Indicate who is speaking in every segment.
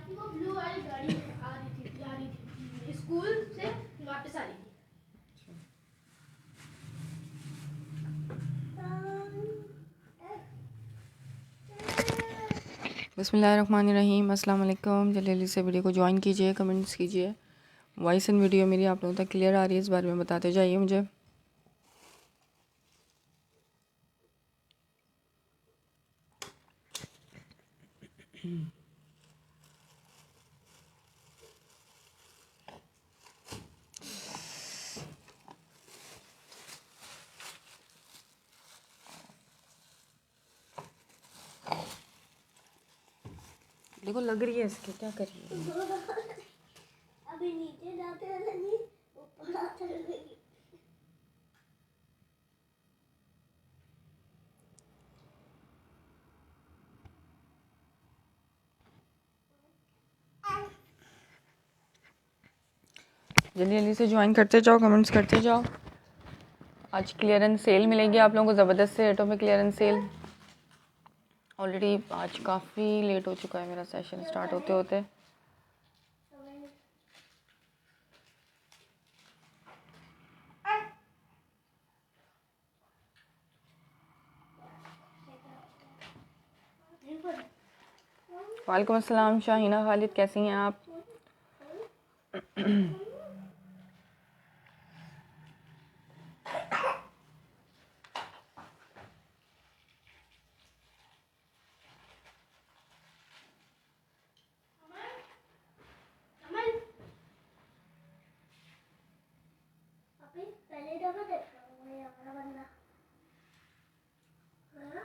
Speaker 1: वो ब्लू वाली गाड़ी आ रही थी स्कूल से वापस आ रही थी।
Speaker 2: बिस्मिल्लाहिर्रहमानिर्रहीम, अस्सलाम वालेकुम। जल्दी से वीडियो को ज्वाइन कीजिए, कमेंट्स कीजिए। वॉइस एंड वीडियो मेरी आप लोगों तक क्लियर आ रही है, इस बारे में बताते जाइए मुझे। देखो लग रही है इसकी, क्या कर रही है?
Speaker 1: अभी नीचे जाते हैं नहीं, ऊपर आते हैं।
Speaker 2: जल्दी जल्दी से ज्वाइन करते जाओ, कमेंट्स करते जाओ। आज क्लियरेंस सेल मिलेगी आप लोगों को, ज़बरदस्त से रेटों में क्लियरेंस सेल। ऑलरेडी आज काफ़ी लेट हो चुका है मेरा सेशन स्टार्ट होते होते। वालेकुम अस्सलाम शाहीना खालिद, कैसी हैं आप?
Speaker 1: पहले दफा देखा हूँ ये वाला बंदा। हाँ?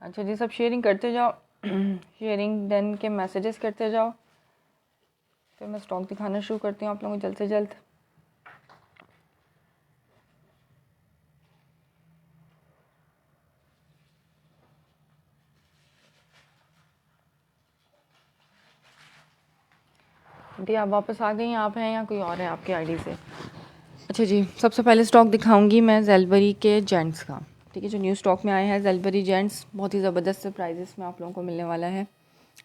Speaker 2: अच्छा जी, सब शेयरिंग करते जाओ। शेयरिंग डन के मैसेजेस करते जाओ, फिर मैं स्टॉक दिखाना शुरू करती हूँ आप लोगों को जल्द से जल्द। जी आप वापस आ गई, आप हैं या कोई और है आपके आईडी से? अच्छा जी, सबसे पहले स्टॉक दिखाऊंगी मैं ज़ेलबरी के जेंट्स का। ठीक है, जो न्यू स्टॉक में आए हैं ज़ेलबरी जेंट्स, बहुत ही ज़बरदस्त से प्राइजेस में आप लोगों को मिलने वाला है।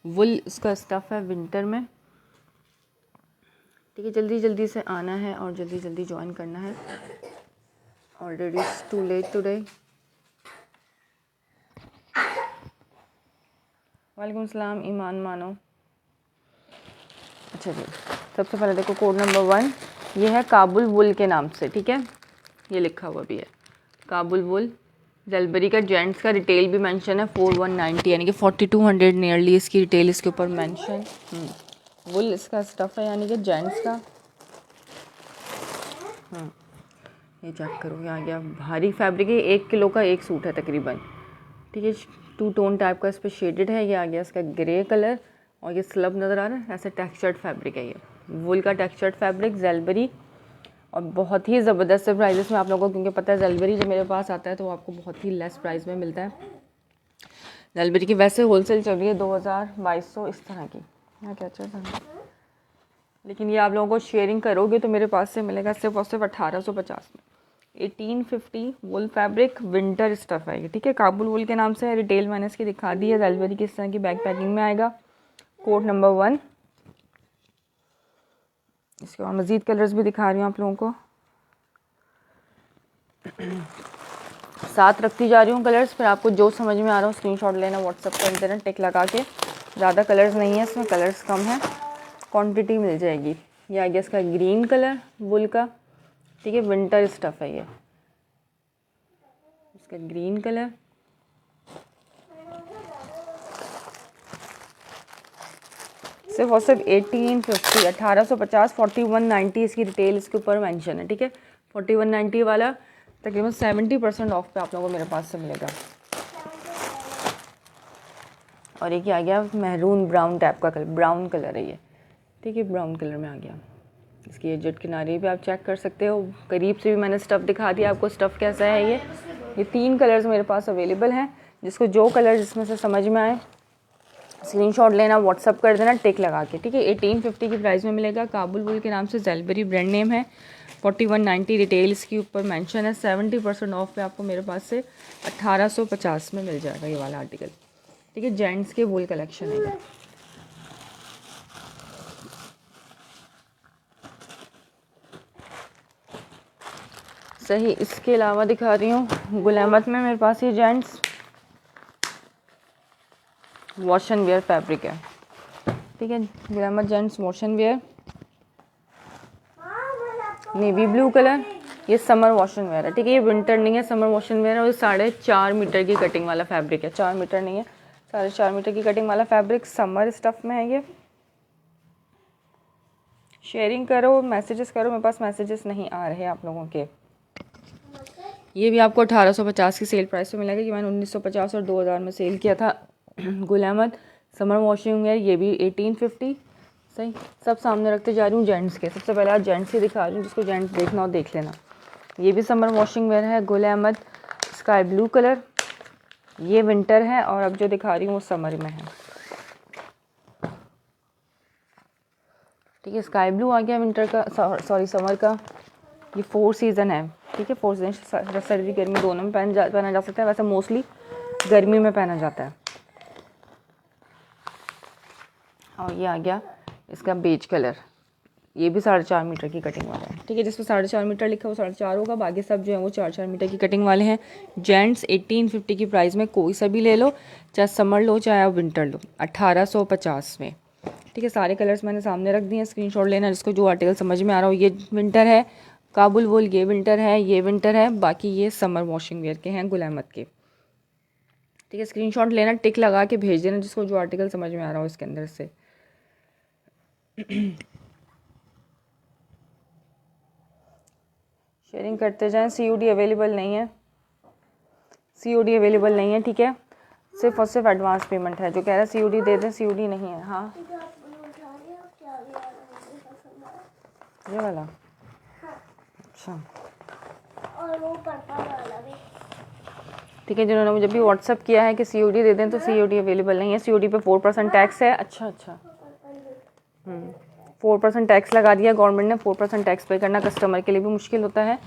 Speaker 2: वुल उसका स्टफ़ है विंटर में। ठीक है, जल्दी जल्दी से आना है और जल्दी जल्दी ज्वाइन करना है। Already it's too late today. वालेकुम सलाम ईमान मानो। अच्छा जी, सबसे पहले देखो कोड नंबर 1, ये है काबुल वुल के नाम से। ठीक है, ये लिखा हुआ भी है काबुल वुल। ज़ेलबरी का जेंट्स का रिटेल भी मेंशन है 4190, यानी कि 4200 नियरली इसकी रिटेल इसके ऊपर मेंशन। वुल इसका स्टफ़ है यानी कि जेंट्स का। ये चेक करो, ये आ गया भारी फैब्रिक है, 1 किलो का एक सूट है तकरीबन। ठीक है, 2 टोन टाइप का इस पर शेडेड है। ये आ गया इसका ग्रे कलर और ये स्लब नज़र आ रहा है, ऐसे टेक्सचर्ड फैब्रिक है। ये वुल का टेक्सचर्ड फैब्रिक ज़ेलबरी, और बहुत ही ज़बरदस्त से प्राइजेस में आप लोगों को, क्योंकि पता है ज़ेलबरी जब मेरे पास आता है तो आपको बहुत ही लेस प्राइस में मिलता है। ज़ेलबरी की वैसे होलसेल चल रही है 2200 इस तरह की। यहाँ क्या चल रहा है, लेकिन ये आप लोगों को शेयरिंग करोगे तो मेरे पास से मिलेगा सिर्फ और सिर्फ 1850 में। 1850 वुल फैब्रिक विंटर स्टफ़ है ये। ठीक है, काबुल वुल के नाम से है। रिटेल मैंने इसकी दिखा दी है। ज़ेलबरी की इस तरह की बैग पैकिंग में आएगा। Code number 1। इसके और मज़ीद कलर्स भी दिखा रही हूँ आप लोगों को, साथ रखती जा रही हूँ कलर्स। फिर आपको जो समझ में आ रहा हो स्क्रीनशॉट लेना, व्हाट्सएप कर देना टिक लगा के। ज़्यादा कलर्स नहीं है इसमें, कलर्स कम है, क्वांटिटी मिल जाएगी। ये आ गया इसका ग्रीन कलर वुल का। ठीक है, विंटर स्टफ़ है ये, इसका ग्रीन कलर। सिर्फ और सिर्फ 1850, 1850, 4190 इसकी रिटेल इसके ऊपर मेंशन है। ठीक है, 4190 वाला तकरीबन 70% ऑफ पे आप लोगों को मेरे पास से मिलेगा। और एक आ गया महरून ब्राउन टाइप का कलर, ब्राउन कलर है ये। ठीक है, ब्राउन कलर में आ गया। इसकी एजेड किनारे भी आप चेक कर सकते हो। करीब से भी मैंने स्टफ़ दिखा दिया आपको, स्टफ़ कैसा है। ये 3 कलर्स मेरे पास अवेलेबल हैं। जिसको जो कलर जिसमें से समझ में आए स्क्रीनशॉट लेना, व्हाट्सअप कर देना टिक लगा के, ठीक है। 1850 की प्राइस में मिलेगा। काबुल वुल के नाम से ज़ेलबरी ब्रांड नेम है। 4190 रिटेल इसके ऊपर मेंशन है। 70% ऑफ पे आपको मेरे पास से 1850 में मिल जाएगा ये वाला आर्टिकल, ठीक है। जेंट्स के वुल कलेक्शन है ये। सही, इसके अलावा दिखा रही हूँ गुल अहमद में मेरे पास ये gents wash and wear fabric है, ठीक है। Gul Ahmed gents wash and wear, navy blue colour, ये समर वॉश एंड वेयर है, ठीक है। ये विंटर नहीं है, समर वॉश एंड वेयर है। और 4.5 मीटर की कटिंग वाला फैब्रिक है, 4 मीटर नहीं है, 4.5 मीटर की कटिंग वाला फैब्रिक समर स्टफ़ में है ये। शेयरिंग करो, मैसेजेस करो, मेरे पास मैसेजेस नहीं आ रहे आप लोगों के। ये भी आपको 1850 की सेल प्राइस पे मिलेगा। ये मैंने 1950 और 2000 में सेल किया था। Gul Ahmed summer washing where, ये भी 1850। सही, सब सामने रखते जा रही हूँ जेंट्स के। सबसे पहले आज जेंट्स ही दिखा रही हूँ, जिसको जेंट्स देखना हो देख लेना। ये भी समर वॉशिंग वेयर है, Gul Ahmad sky blue colour. ये विंटर है और अब जो दिखा रही हूँ वो समर में है, ठीक है। स्काई ब्लू आ गया विंटर का, सॉरी समर का। ये 4 सीज़न है, ठीक है। 4 सीज़न, सर्दी गर्मी दोनों में पहना जा सकता है। वैसे मोस्टली गर्मी में पहना जाता है। और ये आ गया इसका बेज कलर, ये भी 4.5 मीटर की कटिंग वाला है, ठीक है। जिस पर 4.5 मीटर लिखा है वो 4.5 होगा, बाकी सब जो है वो 4.5 मीटर की कटिंग वाले हैं। जेंट्स 1850 की प्राइस में कोई सा भी ले लो, चाहे समर लो चाहे आप विंटर लो, 1850 में, ठीक है। सारे कलर्स मैंने सामने रख दिए हैं, स्क्रीनशॉट लेना जिसको जो आर्टिकल समझ में आ रहा हो। ये विंटर है, काबुल वुल ये विंटर है, ये विंटर है, बाकी ये समर वॉशिंग वेयर के हैं गुल अहमद के, ठीक है। स्क्रीनशॉट लेना, टिक लगा के भेज देना जिसको जो आर्टिकल समझ में आ रहा हो इसके अंदर से। शेयरिंग करते जाएं। COD अवेलेबल नहीं है, COD अवेलेबल नहीं है, ठीक है। सिर्फ और सिर्फ एडवांस पेमेंट है। जो कह रहा है COD दे दें, COD नहीं है। हाँ, ये वाला, अच्छा,
Speaker 1: और वो पर्पल वाला भी,
Speaker 2: ठीक है। जिन्होंने मुझे भी व्हाट्सअप किया है कि COD दे दें, तो COD अवेलेबल नहीं है। COD पे 4% टैक्स है। अच्छा, 4% टैक्स लगा दिया गवर्नमेंट ने। 4% टैक्स पे करना कस्टमर के लिए भी मुश्किल होता है,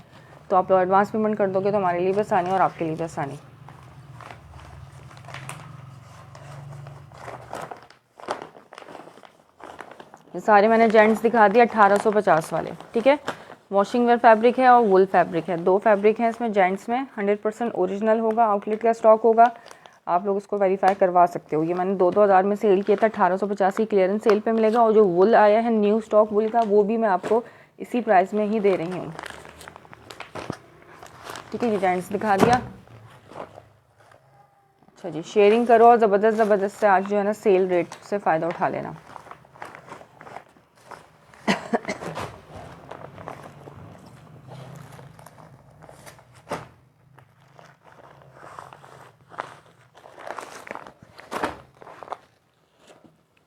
Speaker 2: तो आप लोग एडवांस पेमेंट कर दोगे तो हमारे लिए भी आसानी और आपके लिए भी आसानी। ये सारे मैंने जेंट्स दिखा दिए 1850 वाले, ठीक है। वॉशिंग वेयर फैब्रिक है और वुल फैब्रिक है, 2 फैब्रिक हैं इसमें। जेंट्स में 100% ओरिजिनल होगा, आउटलेट का स्टॉक होगा, आप लोग उसको वेरीफाई करवा सकते हो। ये मैंने 2-2 हज़ार में सेल किया था, 1850 की क्लियरेंस सेल पे मिलेगा। और जो वुल आया है न्यू स्टॉक वुल का, वो भी मैं आपको इसी प्राइस में ही दे रही हूँ, ठीक है। ये जेंट्स दिखा दिया। अच्छा जी, शेयरिंग करो और ज़बरदस्त से आज जो है ना सेल रेट से फ़ायदा उठा लेना।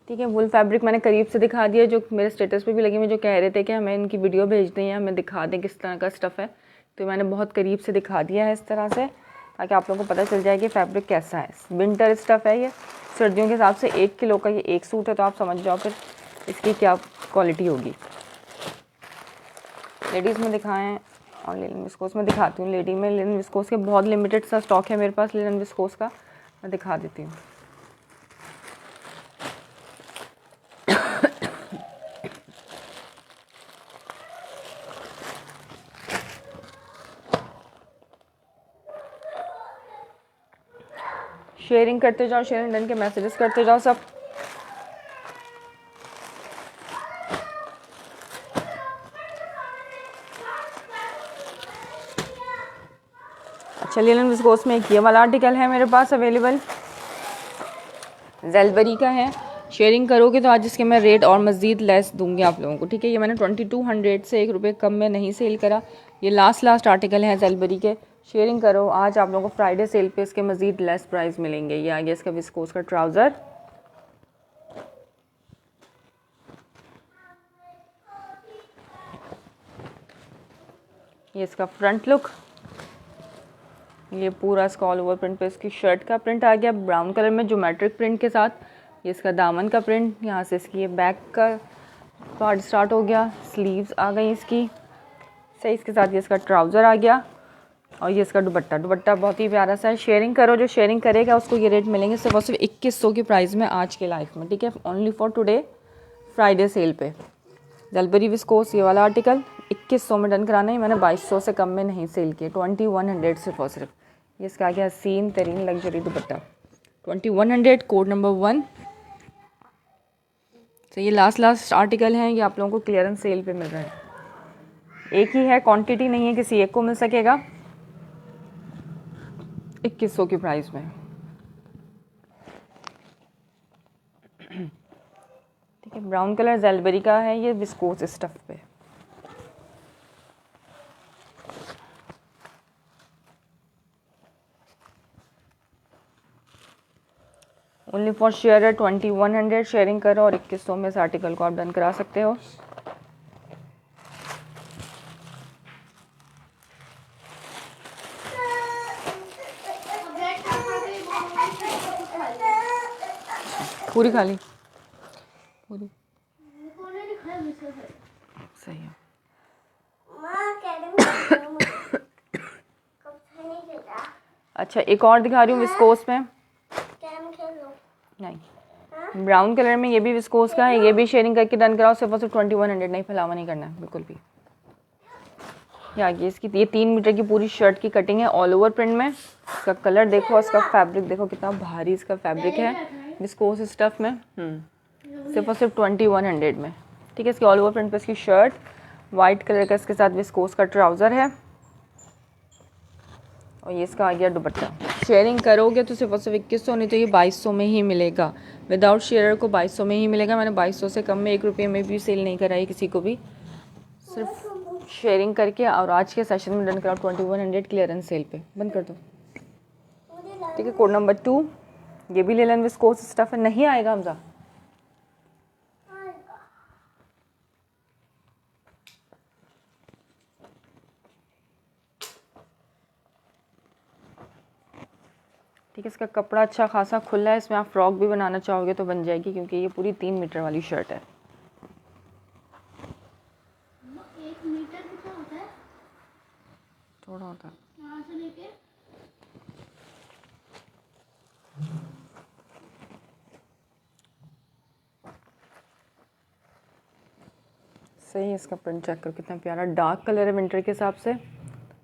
Speaker 2: ठीक है, वुल फैब्रिक मैंने करीब से दिखा दिया, जो मेरे स्टेटस पे भी लगे हुए जो कह रहे थे कि हमें इनकी वीडियो भेज दें या हमें दिखा दें किस तरह का स्टफ़ है, तो मैंने बहुत करीब से दिखा दिया है इस तरह से, ताकि आप लोगों को पता चल जाए कि फैब्रिक कैसा है। विंटर स्टफ़ है ये, सर्दियों के हिसाब से 1 किलो का ये एक सूट है, तो आप समझ जाओ फिर इसकी क्या क्वालिटी होगी। लेडीज़ में दिखाएँ और लिनन विस्कोस में दिखाती हूँ। लेडी में लिनन विस्कोस के बहुत लिमिटेड सा स्टॉक है मेरे पास, लिनन विस्कोस का मैं दिखा देती हूँ। शेयरिंग करते जाओ, शेयरिंग डन के मैसेजेस करते जाओ सब। अच्छा, लिनन विस्कोस में एक ये वाला आर्टिकल है मेरे पास अवेलेबल, ज़ेलबरी का है। शेयरिंग करोगे तो आज इसके मैं रेट और मज़ीद लेस दूंगी आप लोगों को, ठीक है। ये मैंने 2200 से 1 रुपये कम में नहीं सेल करा, ये लास्ट आर्टिकल है ज़ेलबरी के। शेयरिंग करो, आज आप लोगों को फ्राइडे सेल पे इसके मज़ीद लेस प्राइस मिलेंगे। ये आ गया इसका विस्कोस का ट्राउज़र, ये इसका फ्रंट लुक, ये पूरा इसका ऑल ओवर प्रिंट पे इसकी शर्ट का प्रिंट आ गया ब्राउन कलर में ज्योमेट्रिक प्रिंट के साथ। ये इसका दामन का प्रिंट, यहाँ से इसकी ये बैक का पार्ट स्टार्ट हो गया, स्लीव्स आ गई इसकी सही, इसके साथ ये इसका ट्राउज़र आ गया और ये इसका दुपट्टा। दुपट्टा बहुत ही प्यारा सा है। शेयरिंग करो, जो शेयरिंग करेगा उसको ये रेट मिलेंगे सिर्फ और सिर्फ 2100 की प्राइस में आज के लाइफ में, ठीक है, only for today Friday sale पे। जलबरी विस्कोस ये वाला आर्टिकल 2100 में डन कराना है, मैंने 2200 से कम में नहीं सेल किए, 2100 सिर्फ और सिर्फ। ये इसका आ गया हसीन तरीन लग्जरी दुपट्टा 2100 कोड नंबर 1। तो ये लास्ट आर्टिकल हैं, ये आप लोगों को क्लियरेंस सेल पे मिल रहा है। एक ही है, क्वांटिटी नहीं है, किसी एक को मिल सकेगा 2100 की प्राइस में, ठीक है। ब्राउन कलर जेलबेरी का है, ये विस्कोस स्टफ पे। ओनली फॉर शेयर 2100 शेयरिंग करो और 2100 में इस आर्टिकल को आप डन करा सकते हो। पूरी खाली पूरी सही है। अच्छा एक और दिखा रही हूँ विस्कोस में, नहीं ब्राउन कलर में, ये भी विस्कोस का है, ये भी शेयरिंग करके डन कराओ सिर्फ और सिर्फ 2100, नहीं फैलावा नहीं करना है बिल्कुल भी। ये इसकी ये 3 मीटर की पूरी शर्ट की कटिंग है ऑल ओवर प्रिंट में। इसका कलर देखो, इसका फैब्रिक देखो कितना भारी इसका फैब्रिक है विस्कोस स्टफ में, सिर्फ और सिर्फ 2100 में, ठीक है। इसकी ऑल ओवर प्रिंट पे इसकी शर्ट वाइट कलर का, इसके साथ विस्कोस का ट्राउज़र है और ये इसका आ गया दुपट्टा। शेयरिंग करोगे तो सिर्फ और सिर्फ 2100, नहीं तो ये 2200 में ही मिलेगा, विदाउट शेयर को 2200 में ही मिलेगा। मैंने 2200 से कम में 1 रुपये में भी सेल नहीं कराई किसी को भी, सिर्फ शेयरिंग करके। और आज के सेशन में डन कराओ 2100 क्लियरेंस सेल पे, बंद कर दो, ठीक है। कोड नंबर 2 ये भी लेलन विस्कोस स्टफ है, नहीं आएगा हमजा, ठीक है। इसका कपड़ा अच्छा खासा खुला है, इसमें आप फ्रॉक भी बनाना चाहोगे तो बन जाएगी, क्योंकि ये पूरी 3 मीटर वाली शर्ट है।
Speaker 1: 1 मीटर कितना होता है?
Speaker 2: थोड़ा होता है,
Speaker 1: यहाँ से लेके
Speaker 2: सही है। इसका प्रिंट चेक करो कितना प्यारा डार्क कलर है, विंटर के हिसाब से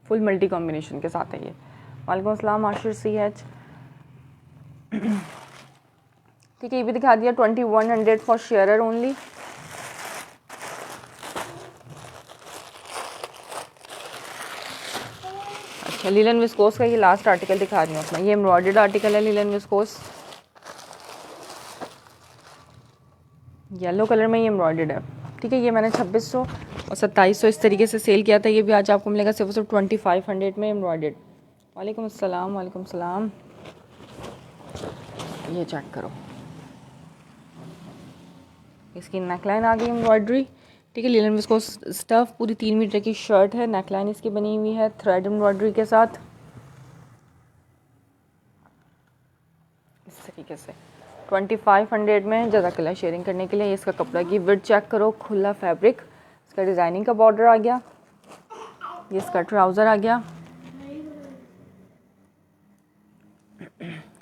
Speaker 2: फुल मल्टी कॉम्बिनेशन के साथ है ये। वालेकुम अस्सलाम आशिर CH, ठीक है। ये भी दिखा दिया 2100 फॉर शेयरर ओनली। अच्छा लीलन विस्कोस का ये लास्ट आर्टिकल दिखा रही हूँ अपना, ये एम्ब्रॉयडर्ड आर्टिकल है लीलन विस्कोस, येलो कलर में ये एम्ब्रॉयडर्ड है, ठीक है। ये मैंने 2600 और 2700 इस तरीके से सेल किया था, ये भी आज आपको मिलेगा सिर्फ 2500 में एम्ब्रॉयडर्ड। वालेकुम अस्सलाम, वालेकुम सलाम। ये चेक करो, इसकी नेकलाइन आ गई एम्ब्रॉयडरी, ठीक है। लीलन विस्कोस स्टफ, पूरी 3 मीटर की शर्ट है, नेकलाइन इसकी बनी हुई है थ्रेड एम्ब्रॉयडरी के साथ इस तरीके से। 2500 में जज़ाकल्लाह शेयरिंग करने के लिए। इसका कपड़ा की विड्थ चेक करो, खुला फैब्रिक, इसका डिज़ाइनिंग का बॉर्डर आ गया, ये इसका ट्राउज़र आ गया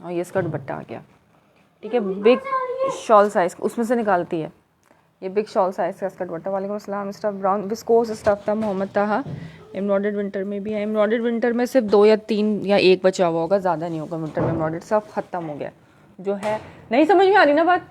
Speaker 2: और ये इसका दुपट्टा आ गया, ठीक है। बिग शॉल साइज़ उसमें से निकालती है, ये बिग शॉल साइज़ का इसका दुपट्टा। वालेकुम अस्सलाम। स्टफ ब्राउन विस्कोस स्टफ था, मोहम्मद ताहा। एम्ब्रॉयडर्ड विंटर में भी है, एम्ब्रॉयडर्ड विंटर में सिर्फ 2 या 3 या 1 बचा हुआ होगा, ज़्यादा नहीं होगा विंटर में एम्ब्रॉयडर्ड, सब ख़त्म हो गया जो है। नहीं समझ में आ रही ना बात,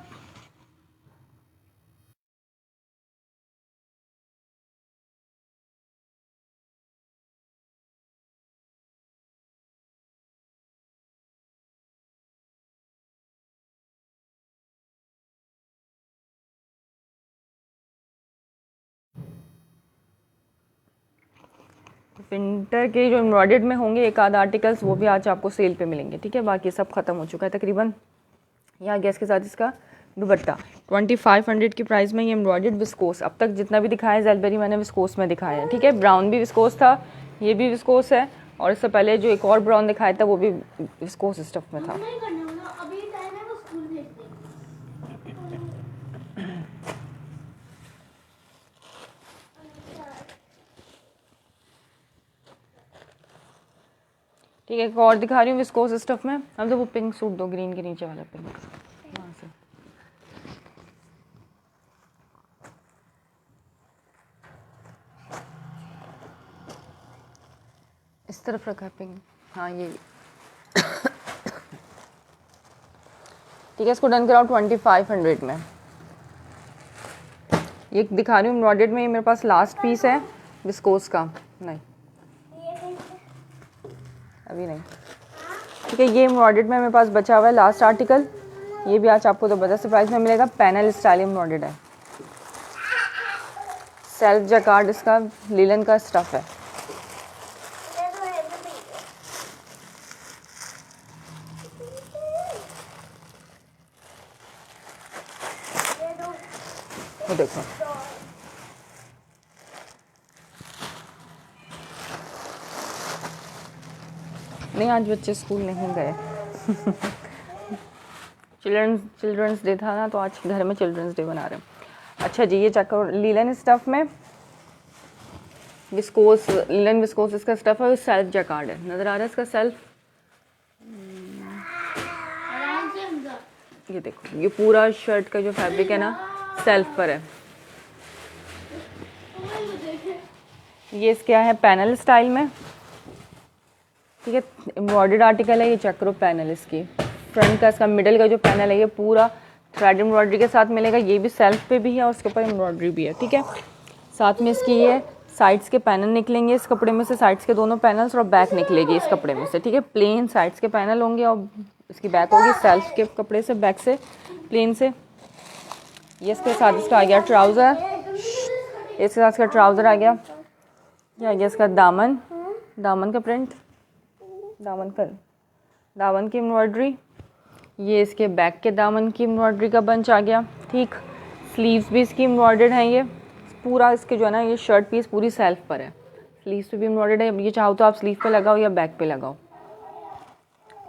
Speaker 2: विंटर के जो एम्ब्रॉयडर्ड में होंगे एक आध आर्टिकल्स वो भी आज आपको सेल पे मिलेंगे, ठीक है। बाकी सब ख़त्म हो चुका है तकरीबन। यहाँ गया इसके साथ इसका दुपट्टा 2500 की प्राइस में, ये एम्ब्रॉयडर्ड विस्कोस। अब तक जितना भी दिखाया है जेलबेरी मैंने विस्कोस में दिखाया है, ठीक है। ब्राउन भी विस्कोस था, ये भी विस्कोस है, और इससे पहले जो एक और ब्राउन दिखाया था वो भी विस्कोस स्टफ में था।
Speaker 1: नहीं करना होगा, अभी टाइम है वो स्कूल भेज देंगे।
Speaker 2: ठीक है, एक और दिखा रही हूँ विस्कोस स्टफ में। अब तो वो पिंक सूट दो, ग्रीन के नीचे वाला पिंक, वहाँ से। इस तरफ रखा है पिंक, हाँ ये ठीक है। इसको डन कराओ 2500 में। ये दिखा रही हूँ एम्ब्रॉयडर्ड में, ये मेरे पास लास्ट पीस है विस्कोस का। नहीं अभी नहीं, ठीक है। ये एम्ब्रॉयडर्ड में मेरे पास बचा हुआ है लास्ट आर्टिकल। ये भी आज आपको ज़बरदस्त प्राइस में मिलेगा। पैनल स्टाइल एम्ब्रॉयडर्ड है, सेल्फ जैकार्ड इसका लिलन का स्टफ है। वो देखो, नहीं आज बच्चे स्कूल नहीं गए चिल्ड्रंस डे था ना, तो आज घर में चिल्ड्रंस डे बना रहे हैं। अच्छा जी, ये चेक करो, लीलन स्टफ में विस्कोस, लीलन विस्कोस इसका स्टफ है। सेल्फ जैकार्ड है, नज़र आ रहा है इसका सेल्फ।
Speaker 1: आराम से हमजा।
Speaker 2: ये देखो, ये पूरा शर्ट का जो फैब्रिक है ना सेल्फ पर है। ये इसका है पैनल स्टाइल में, ठीक है। एम्ब्रॉयडर्ड आर्टिकल है, ये चेक करो पैनल इसकी। फ्रंट का इसका मिडल का जो पैनल है ये पूरा थ्रेड एम्ब्रॉयडरी के साथ मिलेगा। ये भी सेल्फ पे भी है और उसके ऊपर एम्ब्रॉयडरी भी है, ठीक है। साथ में इसकी ये साइड्स के पैनल निकलेंगे इस कपड़े में से, साइड्स के दोनों पैनल्स, और बैक निकलेगी इस कपड़े में से, ठीक है। प्लेन साइड्स के पैनल होंगे और इसकी बैक होगी सेल्फ के कपड़े से, बैक से प्लेन से। ये इसके साथ इसका आ गया ट्राउज़र, इसके साथ इसका ट्राउज़र आ गया। ये आ गया इसका दामन, दामन का प्रिंट, दामन की एम्ब्रॉयडरी। ये इसके बैक के दामन की एम्ब्रॉयडरी का बंच आ गया, ठीक। स्लीव्स भी इसकी एम्ब्रॉयडर्ड हैं। ये पूरा इसके जो है ना ये शर्ट पीस पूरी सेल्फ पर है, स्लीव्स पे भी एम्ब्रॉयडर्ड है। ये चाहो तो आप स्लीव पे लगाओ या बैक पे लगाओ।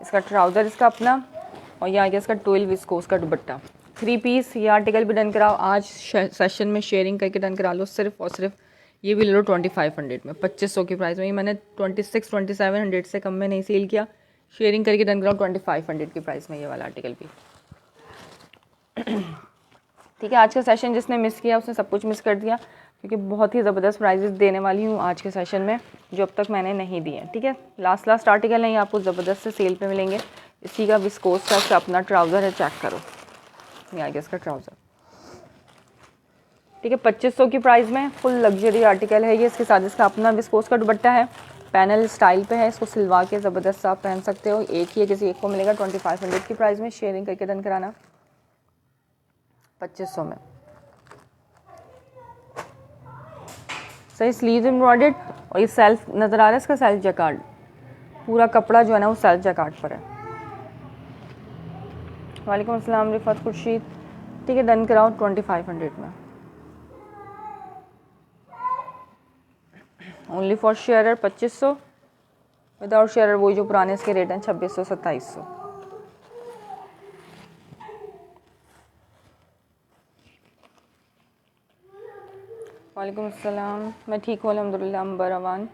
Speaker 2: इसका ट्राउज़र इसका अपना, और ये आ गया इसका 12 विस्कोस का दुपट्टा। 3 पीस ये आर्टिकल भी डन कराओ, आज सेशन में शेयरिंग करके डन करा लो। सिर्फ और सिर्फ ये भी ले लो 2500 में, 2500 की प्राइस में। ये मैंने 26-2700 से कम में नहीं सेल किया। शेयरिंग करके डन कराओ 2500 की प्राइस में ये वाला आर्टिकल भी, ठीक है। आज का सेशन जिसने मिस किया उसने सब कुछ मिस कर दिया, क्योंकि बहुत ही ज़बरदस्त प्राइजेस देने वाली हूँ आज के सेशन में जो अब तक मैंने नहीं दिए हैं, ठीक है। लास्ट आर्टिकल है ये आपको ज़बरदस्त से सेल पे मिलेंगे। इसी का विस्कोस का इसका अपना ट्राउज़र है, चेक करो, ये आ गया इसका ट्राउज़र, ठीक है। 2500 की प्राइस में फुल लग्जरी आर्टिकल है ये। इसके साथ इसका अपना विस्कोस का दुपट्टा है, पैनल स्टाइल पे है। इसको सिलवा के ज़बरदस्त आप पहन सकते हो। एक ही है, किसी एक को मिलेगा 2500 की प्राइस में। शेयरिंग करके डन कराना 2500 में। सही स्लीव एम्ब्रॉयडर्ड, और ये सेल्फ नज़र आ रहा है इसका सेल्फ जैकार्ड। पूरा कपड़ा जो है ना वो सेल्फ जैकार्ड पर है। वालेकुम अस्सलाम रिफत खुर्शीद, ठीक है। डन कराओ 2500 में। ओनली फॉर शेयरर 2500, विदाउट शेयरर वही जो पुराने इसके रेट हैं 2600-2700। वालेकुम अस्सलाम, मैं ठीक हूँ अल्हम्दुलिल्लाह। अंबर अवान,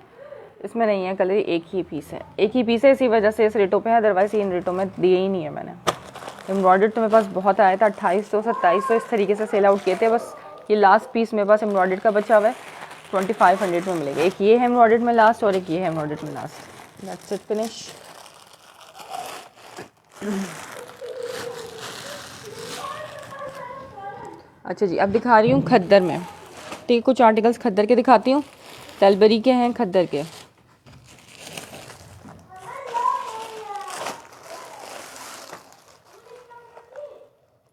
Speaker 2: इसमें नहीं है कलर, एक ही पीस है, एक ही पीस है, इसी वजह से इस रेटों पे है। अदरवाइज़ इन रेटों में दिए ही नहीं है मैंने। एम्ब्रॉयडर्ड तो मेरे पास बहुत आया था, 2800-2700 इस तरीके से सेल आउट किए थे। बस ये लास्ट पीस मेरे पास एम्ब्रॉयडर्ड का बचा हुआ है, 2500 में मिलेगा। एक ये है एम्ब्रॉयडर्ड में लास्ट, और एक ये है एम्ब्रॉयडर्ड में लास्ट। That's it, finish. अच्छा जी, अब दिखा रही हूँ खद्दर में, ठीक है। कुछ आर्टिकल्स खद्दर के दिखाती हूँ, तलबरी के हैं, खद्दर के।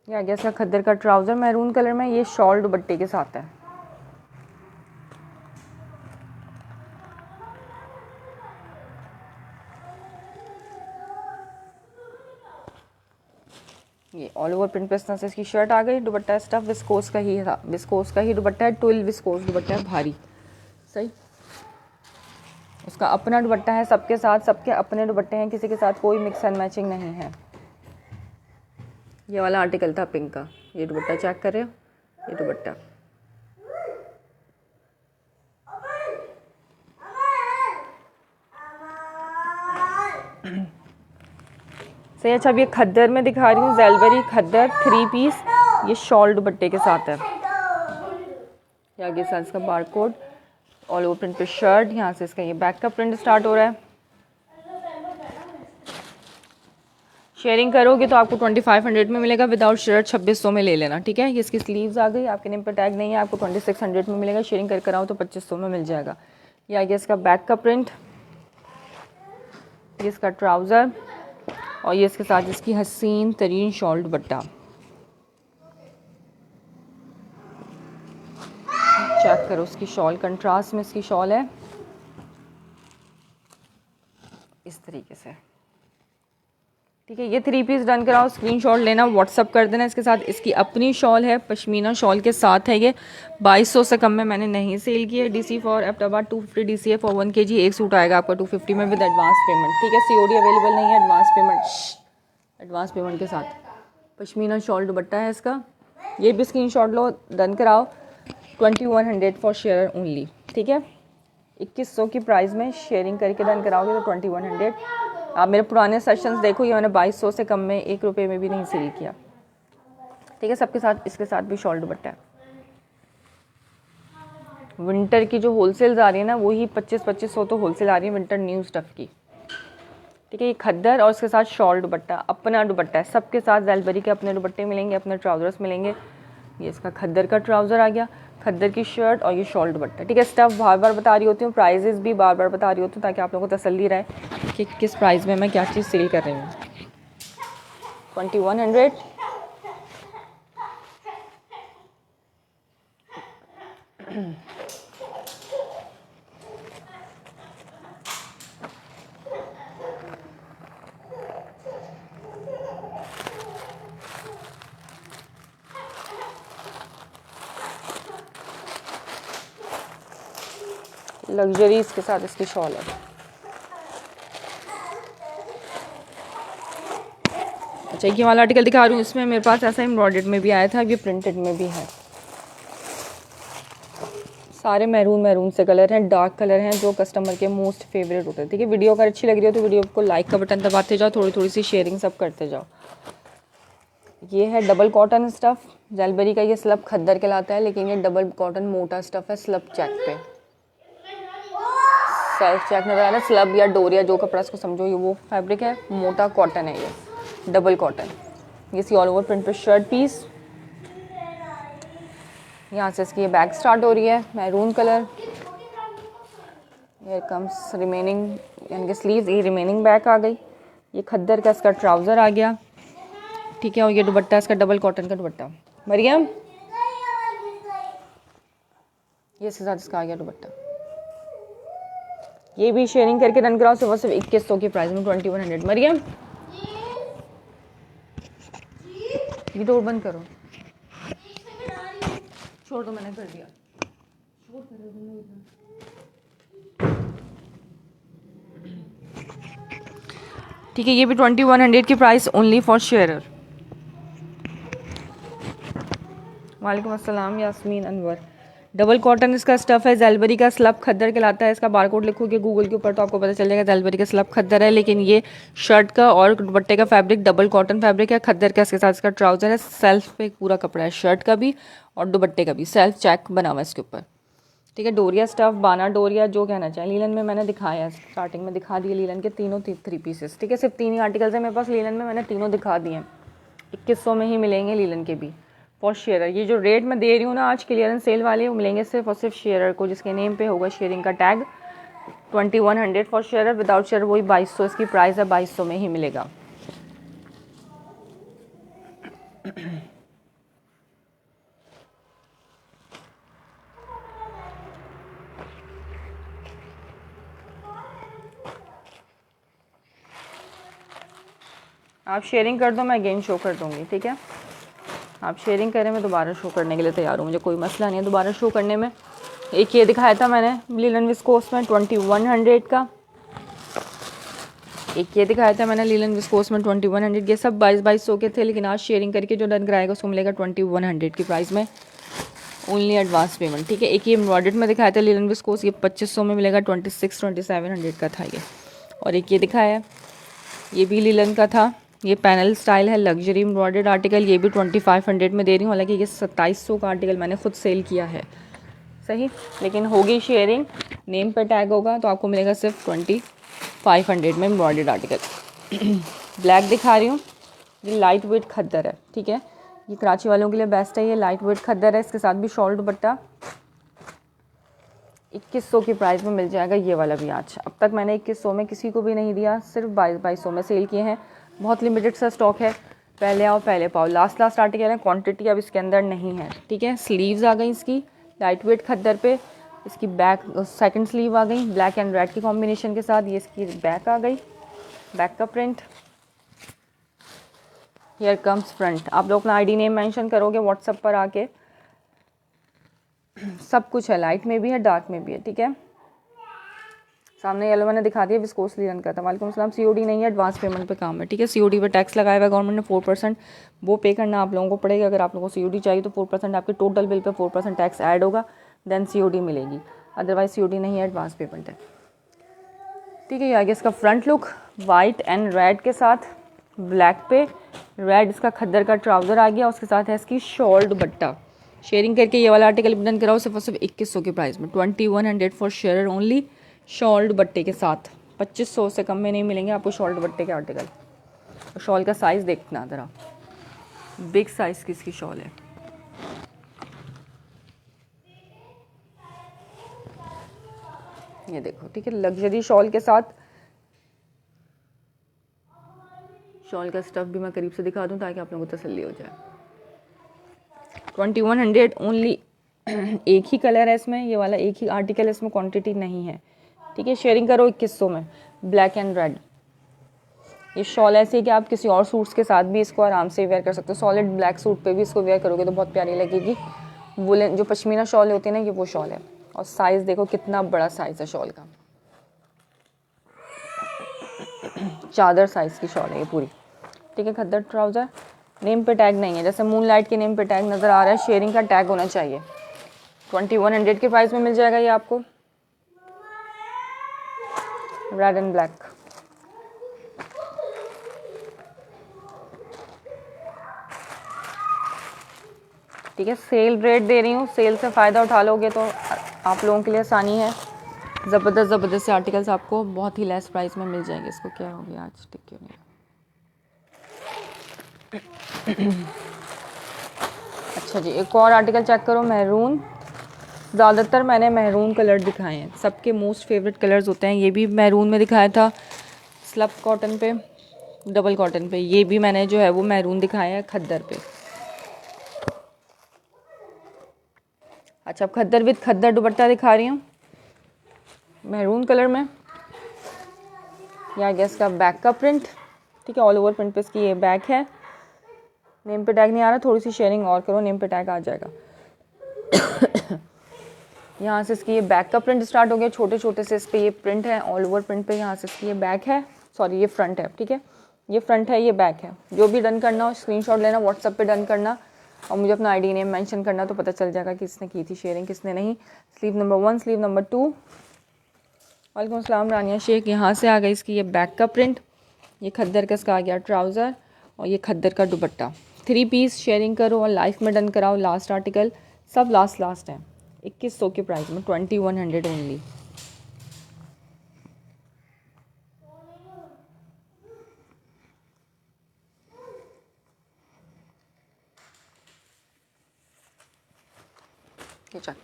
Speaker 2: ये आ गया इसका खद्दर का ट्राउज़र मैरून कलर में, ये शॉल दुपट्टे के साथ है। ये ऑल ओवर प्रिंट पे इस तरह से इसकी शर्ट आ गई। दुपट्टा स्टफ विस्कोस का ही था, विस्कोस का ही दुपट्टा है, 12 विस्कोस दुपट्टा है, भारी, सही। उसका अपना दुपट्टा है सबके साथ, सबके अपने दुपट्टे हैं, किसी के साथ कोई मिक्स एंड मैचिंग नहीं है। ये वाला आर्टिकल था पिंक का, ये दुपट्टा चेक कर रहे हो, ये दुपट्टा। सही। अच्छा, अब ये खद्दर में दिखा रही हूँ, ज़ेलबरी खद्दर 3 पीस, ये शॉल दुपट्टे के साथ है। ये आगे साथ इसका बारकोड, ऑल ओवर प्रिंट पे शर्ट, यहाँ से इसका ये बैक का प्रिंट स्टार्ट हो रहा है। शेयरिंग करोगे तो आपको 2500 में मिलेगा, विदाउट शर्ट 2600 में ले लेना, ठीक है। ये इसकी स्लीव्स आ गई, आपके नेम पर टैग नहीं है, आपको 2600 में मिलेगा। शेयरिंग कर कराओ तो 2500 में मिल जाएगा। ये आगे इसका बैक का प्रिंट, ये इसका ट्राउज़र, और ये इसके साथ इसकी हसीन तरीन शॉल दुपट्टा। चेक करो उसकी शॉल, कंट्रास्ट में इसकी शॉल है इस तरीके से, ठीक है। ये 3 पीस डन कराओ, स्क्रीनशॉट लेना, व्हाट्सअप कर देना। इसके साथ इसकी अपनी शॉल है, पश्मीना शॉल के साथ है। ये 2200 से कम में मैंने नहीं सेल की है। DC फॉर अफ्ताबाद 250 DC है फॉर 1 kg। एक सूट आएगा आपका 250 में विद एडवांस पेमेंट, ठीक है। COD अवेलेबल नहीं है, एडवांस पेमेंट के साथ। पश्मीना शॉल दुपट्टा है इसका। ये भी स्क्रीनशॉट लो, डन कराओ। 2100 फॉर शेयर ओनली, ठीक है। 2100 की प्राइस में शेयरिंग करके डन कराओगे तो 2100। आप मेरे पुराने सेशंस देखो, ये मैंने 2200 से कम में 1 रुपये में भी नहीं सेल किया, ठीक है। सबके साथ इसके साथ भी शॉल दुपट्टा है। विंटर की जो होलसेल्स आ रही है ना, वही 2500 तो होलसेल आ रही है विंटर न्यू स्टफ़ की, ठीक है। ये खद्दर और उसके साथ शॉल दुपट्टा, अपना दुपट्टा है सबके साथ। ज़ेलबरी के अपने दुपट्टे मिलेंगे, अपने ट्राउज़र्स मिलेंगे। ये इसका खद्दर का ट्राउज़र आ गया, खद्दर की शर्ट और ये शॉल दुपट्टा, ठीक है। स्टफ़ बार बार बता रही होती हूँ, प्राइजेज़ भी बार बार बता रही होती हूँ, ताकि आप लोगों को तसल्ली रहे कि किस प्राइस में मैं क्या चीज़ सेल कर रही हूँ। 2100। लग्जरीज के साथ इसकी शॉल है। अच्छा, ये वाला आर्टिकल दिखा रही हूँ, इसमें मेरे पास ऐसा एम्ब्रॉयडर्ड में भी आया था, ये प्रिंटेड में भी है। सारे मैरून से कलर हैं, डार्क कलर हैं, जो कस्टमर के मोस्ट फेवरेट होते हैं, ठीक है। वीडियो अगर अच्छी लग रही हो तो वीडियो को लाइक का बटन दबाते जाओ, थोड़ी सी शेयरिंग सब करते जाओ। ये है डबल कॉटन स्टफ़, ज़ेलबरी का ये स्लब खद्दर कहलाता है, लेकिन ये डबल कॉटन मोटा स्टफ़ है। स्लब चेक पे सेल्फ चेक नजर आ रहा है, स्लब या डोरिया जो कपड़ा इसको समझो, ये वो फैब्रिक है, मोटा कॉटन है, ये डबल कॉटन। ये सी ऑल ओवर प्रिंट पे शर्ट पीस, यहाँ से इसकी ये बैक स्टार्ट हो रही है, मैरून कलर। ये कम्स रिमेनिंग, यानी कि स्लीव्स, ये रिमेनिंग बैक आ गई। ये खद्दर का इसका ट्राउज़र आ गया, ठीक है। और ये दुपट्टा इसका डबल कॉटन का दुपट्टा। मरियम, ये इसके साथ इसका आ गया दुपट्टा। ये भी शेयरिंग करके रन कराओ, सिर्फ 2100 की प्राइस में 2100। मरियम, ये डोर बंद करो, छोड़ दो, मैंने कर दिया। ठीक है, ये भी 2100 की प्राइस ओनली फॉर शेयरर। वालेकुम अस्सलाम यास्मीन अनवर। डबल कॉटन इसका स्टफ़ है, ज़ेलबरी का स्लब खद्दर कहलाता है। इसका बारकोड लिखोगे गूगल के ऊपर तो आपको पता चल जाएगा ज़ेलबरी का स्लब खद्दर है, लेकिन ये शर्ट का और दुपट्टे का फैब्रिक डबल कॉटन फैब्रिक है। खद्दर का इसके साथ इसका ट्राउज़र है, सेल्फ पे पूरा कपड़ा है, शर्ट का भी और दुपट्टे का भी सेल्फ चेक बना हुआ है इसके ऊपर, ठीक है। डोरिया स्टफ़, बाना डोरिया जो कहना चाहिए। लीलन में मैंने दिखाया है, स्टार्टिंग में दिखा दिए लीलन के तीनों 3 पीसेस, ठीक है। सिर्फ 3 ही आर्टिकल्स हैं मेरे पास लीलन में, मैंने तीनों दिखा दिए हैं। 2100 में ही मिलेंगे लीलन के भी फॉर शेयरर। ये जो रेट मैं दे रही हूँ ना आज क्लियरेंस सेल वाले, वो मिलेंगे सिर्फ और सिर्फ शेयरर को, जिसके नेम पे होगा शेयरिंग का टैग। 2100 फॉर शेयरर, विदाउट शेयरर वही 2200 इसकी प्राइस है, 2200 में ही मिलेगा। आप शेयरिंग कर दो, मैं अगेन शो कर दूँगी, ठीक है। आप शेयरिंग करें, मैं दोबारा शो करने के लिए तैयार हूँ, मुझे कोई मसला नहीं है दोबारा शो करने में। एक ये दिखाया था मैंने लीलन विस्कोस में 2100 का, एक ये दिखाया था मैंने लीलन विस्कोस में 2100। ये सब 2200 के थे, लेकिन आज शेयरिंग करके जो डन कराएगा उसको मिलेगा 2100 की प्राइस में, ओनली एडवांस पेमेंट, ठीक है। एक ये एम्ब्रॉयडर्ड में दिखाया था लीलन विस्कोस, ये 2500 में मिलेगा, 2700 का था ये। और एक ये दिखाया है, ये भी लीलन का था, ये पैनल स्टाइल है, लग्जरी एम्ब्रॉयडर्ड आर्टिकल, ये भी 2500 में दे रही हूँ। हालांकि ये 2700 का आर्टिकल मैंने खुद सेल किया है, सही, लेकिन होगी शेयरिंग, नेम पे टैग होगा तो आपको मिलेगा सिर्फ 2500 में एम्ब्रॉयडर्ड आर्टिकल। ब्लैक दिखा रही हूँ, ये लाइट वेट खद्दर है, ठीक है, ये कराची वालों के लिए बेस्ट है। ये लाइट वेट खद्दर है, इसके साथ भी शॉल दुपट्टा 2100 की प्राइस में मिल जाएगा ये वाला भी। आज अब तक मैंने 2100 में किसी को भी नहीं दिया, सिर्फ 2200 में सेल किए हैं। बहुत लिमिटेड सा स्टॉक है, पहले आओ पहले पाओ, लास्ट आर्टिकल है, क्वांटिटी अब इसके अंदर नहीं है, ठीक है। स्लीव्स आ गई इसकी लाइट वेट खद्दर पे, इसकी बैक सेकंड स्लीव आ गई ब्लैक एंड रेड के कॉम्बिनेशन के साथ, ये इसकी बैक आ गई, बैक का प्रिंट, हियर कम्स फ्रंट। आप लोग अपना आईडी नेम मेंशन करोगे व्हाट्सएप पर आके, सब कुछ है, लाइट में भी है डार्क में भी है, ठीक है। सामने येलो मैंने दिखा दिया, विस्कोस लीलन का था। वालेकुम सलाम। सीओडी नहीं है, एडवांस पेमेंट पे काम है, ठीक है। सीओडी पे टैक्स लगाया हुआ है गवर्नमेंट ने 4%, वो पे करना आप लोगों को पड़ेगा। अगर आप लोगों को सीओडी चाहिए तो 4% आपके total bill pay 4% tax add होगा, देन सीओडी मिलेगी, अदरवाइज सीओडी नहीं है, एडवांस पेमेंट है, ठीक है। ये आगे इसका front look white and red के साथ, ब्लैक पे रेड इसका खद्दर का ट्राउज़र आ गया, उसके साथ है इसकी शॉल दुपट्टा। शेयरिंग करके ये वाला आर्टिकल डन कराओ सिर्फ और सिर्फ 2100 की प्राइस में, 2100 फॉर शेयर ओनली, शॉल दुपट्टे के साथ। 2500 से कम में नहीं मिलेंगे आपको शॉल दुपट्टे के आर्टिकल। शॉल का साइज़ देखना ज़रा, बिग साइज़ की इसकी शॉल है। ये देखो, ठीक है, लग्जरी शॉल के साथ। शॉल का स्टफ भी मैं करीब से दिखा दूं ताकि आप लोगों को तसल्ली हो जाए। 2100 ओनली। एक ही कलर है इसमें, ये वाला एक ही आर्टिकल है, इसमें क्वांटिटी नहीं है, ठीक है। शेयरिंग करो 2100 में, ब्लैक एंड रेड। ये शॉल ऐसी है कि आप किसी और सूट्स के साथ भी इसको आराम से वेयर कर सकते हो। सॉलिड ब्लैक सूट पे भी इसको वेयर करोगे तो बहुत प्यारी लगेगी। वुलन जो पश्मीना शॉल होती है ना, ये वो शॉल है। और साइज़ देखो कितना बड़ा साइज़ है शॉल का, चादर साइज़ की शॉल है ये पूरी, ठीक है। खद्दर ट्राउज़र, नेम पे टैग नहीं है, जैसे मून लाइट के नेम पे टैग नज़र आ रहा है, शेयरिंग का टैग होना चाहिए। 2100 के प्राइस में मिल जाएगा ये आपको, रेड एंड ब्लैक। ठीक है, सेल रेट दे रही हूँ, सेल से फ़ायदा उठा लोगे तो आप लोगों के लिए आसानी है। ज़बरदस्त से आर्टिकल्स आपको बहुत ही लेस प्राइस में मिल जाएंगे। इसको क्या हो गया आज, टिक क्यों नहीं। अच्छा जी, एक और आर्टिकल चेक करो, मैरून। ज़्यादातर मैंने मैरून कलर दिखाए हैं, सबके मोस्ट फेवरेट कलर्स होते हैं। ये भी मैरून में दिखाया था, स्लब कॉटन पे, डबल कॉटन पे। ये भी मैंने जो है वो मैरून दिखाया है खद्दर पे। अच्छा, अब खद्दर विद खद्दर दुपट्टा दिखा रही हूँ मैरून कलर में। या गया इसका बैक का प्रिंट, ठीक है, ऑल ओवर प्रिंट पे इसकी ये बैक है। नेम पे टैग नहीं आ रहा, थोड़ी सी शेयरिंग और करो, नेम पे टैग आ जाएगा। यहाँ से इसकी ये बैक का प्रिंट स्टार्ट हो गया, छोटे छोटे से इस पर ये प्रिंट है, ऑल ओवर प्रिंट पे। यहाँ से इसकी ये बैक है, सॉरी ये फ्रंट है, ठीक है, ये फ्रंट है, ये बैक है। जो भी डन करना हो स्क्रीनशॉट लेना, व्हाट्सएप पे डन करना और मुझे अपना आईडी नेम मेंशन करना, तो पता चल जाएगा किसने की थी शेयरिंग, किसने नहीं। Sleeve number 1, sleeve number 2। वालेकुम अस्सलाम रानिया शेख। यहाँ से आ गई इसकी ये बैक का प्रिंट, ये खद्दर का इसका आ गया ट्राउज़र और ये खद्दर का दुपट्टा। 3 पीस शेयरिंग करो और लाइफ में डन कराओ। लास्ट आर्टिकल सब लास्ट है, 2100 के प्राइस में, 2100 ओनली।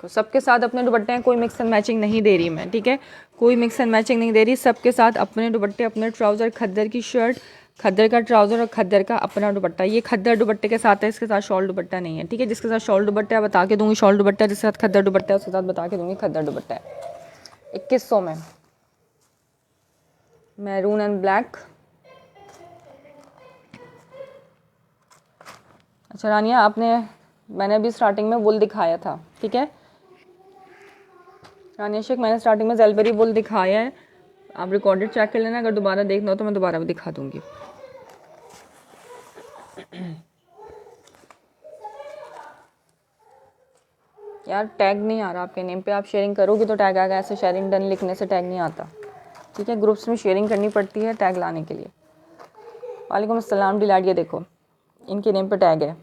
Speaker 2: सबके साथ अपने दुपट्टे हैं, कोई मिक्स एंड मैचिंग नहीं दे रही मैं, ठीक है, कोई मिक्स एंड मैचिंग नहीं दे रही। सबके साथ अपने दुपट्टे, अपने ट्राउज़र, खद्दर की शर्ट, खद्दर का ट्राउज़र और खद्दर का अपना दुपट्टा। ये खद्दर दुपट्टे के साथ है, इसके साथ शॉल दुपट्टा नहीं है, ठीक है। जिसके साथ शॉल दुपट्टा है बता के दूंगी शॉल दुपट्टा, जिसके साथ खद्दर दुपट्टा है उसके साथ बता के दूंगी खद्दर दुपट्टा है। 2100 में मैरून एंड ब्लैक। अच्छा रानिया, मैंने अभी स्टार्टिंग में वुल दिखाया था, ठीक है, रानिया शेख मैंने स्टार्टिंग में ज़ेलबरी वुल दिखाया है, आप रिकॉर्डेड चेक कर लेना, अगर दोबारा देखना हो तो मैं दोबारा भी दिखा दूँगी। यार टैग नहीं आ रहा आपके नेम पे, आप शेयरिंग करोगे तो टैग आएगा, ऐसे शेयरिंग डन लिखने से टैग नहीं आता, ठीक है। ग्रुप्स में शेयरिंग करनी पड़ती है टैग लाने के लिए। वालेकुम अस्सलाम डिलाइट, ये देखो इनके नेम पे टैग है,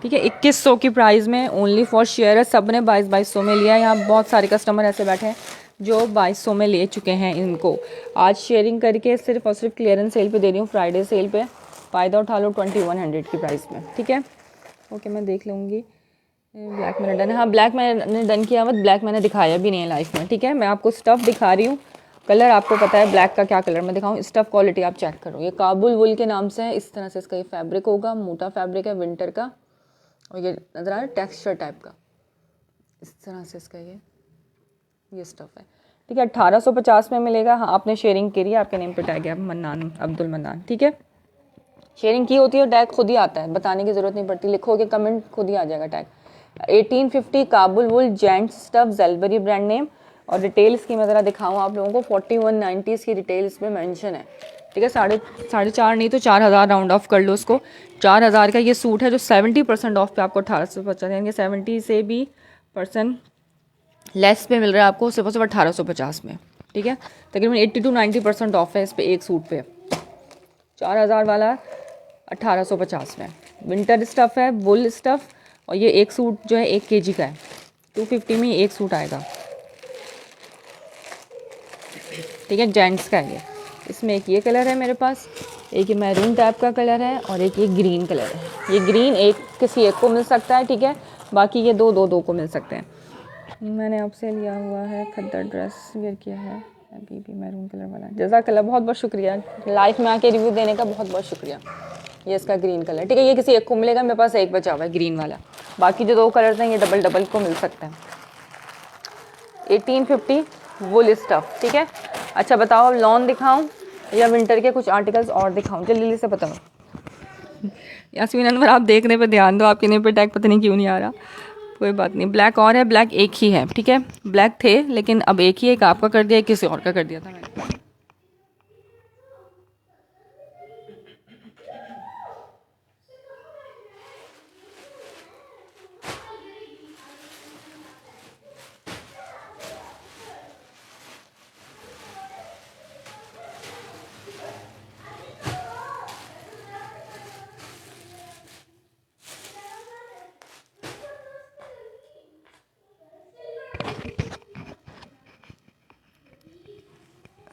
Speaker 2: ठीक है। 2100 की प्राइस में ओनली फॉर शेयर है, सब ने 2200 में लिया है। यहाँ बहुत सारे कस्टमर ऐसे बैठे हैं जो 2200 में ले चुके हैं इनको। आज शेयरिंग करके सिर्फ और सिर्फ क्लियरेंस सेल पे दे रही हूँ, फ्राइडे सेल पे, फ़ायदा उठा लो 2100 की प्राइस में, ठीक है। ओके मैं देख लूँगी। ब्लैक मैंने डन है, हाँ ब्लैक मैंने डन किया हुआ, ब्लैक मैंने दिखाया भी नहीं है लाइफ में, ठीक है। मैं आपको स्टफ़ दिखा रही हूँ, कलर आपको पता है ब्लैक का क्या कलर मैं दिखाऊँ, स्टफ़ क्वालिटी आप चेक करो। ये काबुल वुल के नाम से है, इस तरह से इसका ये फैब्रिक होगा, मोटा फैब्रिक है विंटर का, और ये नज़र आ रहा है टेक्सचर टाइप का, इस तरह से इसका ये स्टफ़ है, ठीक है। 1850 में मिलेगा। हाँ आपने शेयरिंग करी है, आपके नेम पे टैग है मन्नान, अब्दुल मन्नान, ठीक है। शेयरिंग की होती है और टैग खुद ही आता है, बताने की ज़रूरत नहीं पड़ती, लिखोगे कमेंट खुद ही आ जाएगा टैग। 1850 काबुल वुल gents stuff Zellbury brand name, और डिटेल इसकी मैं ज़रा दिखाऊँ आप लोगों को, 4190 इसकी डिटेल इसमें मेंशन है, ठीक है। 4.5 नहीं तो 4000 राउंड ऑफ कर लो उसको। 4000 का ये सूट है जो 70% ऑफ पे आपको 1850, यानी 70 से भी परसेंट लेस पे मिल रहा है आपको, सिर्फ और सिर्फ 1850 में, ठीक है। तकरीबन 80 to 90% ऑफ है इस पर एक सूट पे। 4000 वाला 1850 में विंटर स्टफ़ है, वुल स्टफ़, और ये एक सूट जो है 1 kg का है, 250 में एक सूट आएगा, ठीक है। जेंट्स का है ये, इसमें एक ये कलर है मेरे पास, एक ये मैरून टाइप का कलर है, और एक ये ग्रीन कलर है। ये ग्रीन किसी एक को मिल सकता है, ठीक है, बाकी ये दो को मिल सकते हैं। मैंने आपसे लिया हुआ है खद्दर ड्रेस वेयर किया है, अभी भी मैरून कलर वाला। जज़ाकल्लाह, बहुत बहुत शुक्रिया, लाइफ में आके रिव्यू देने का बहुत बहुत शुक्रिया। ये इसका ग्रीन कलर, ठीक है, ये किसी एक को मिलेगा, मेरे पास एक बचा हुआ है ग्रीन वाला, बाकी जो 2 कलर्स हैं ये डबल को मिल सकते हैं। 1850 वुल स्टफ़, ठीक है। अच्छा बताओ अब लॉन दिखाऊं या विंटर के कुछ आर्टिकल्स और दिखाऊं, जल्दी से बताओ। यास्मीन अनवर आप देखने पे ध्यान दो, आपके नेम पे टैग पता नहीं क्यों नहीं आ रहा, कोई बात नहीं। ब्लैक और है, ब्लैक एक ही है, ठीक है। ब्लैक थे लेकिन अब एक ही, एक आपका कर दिया, एक किसी और का कर दिया था मैंने।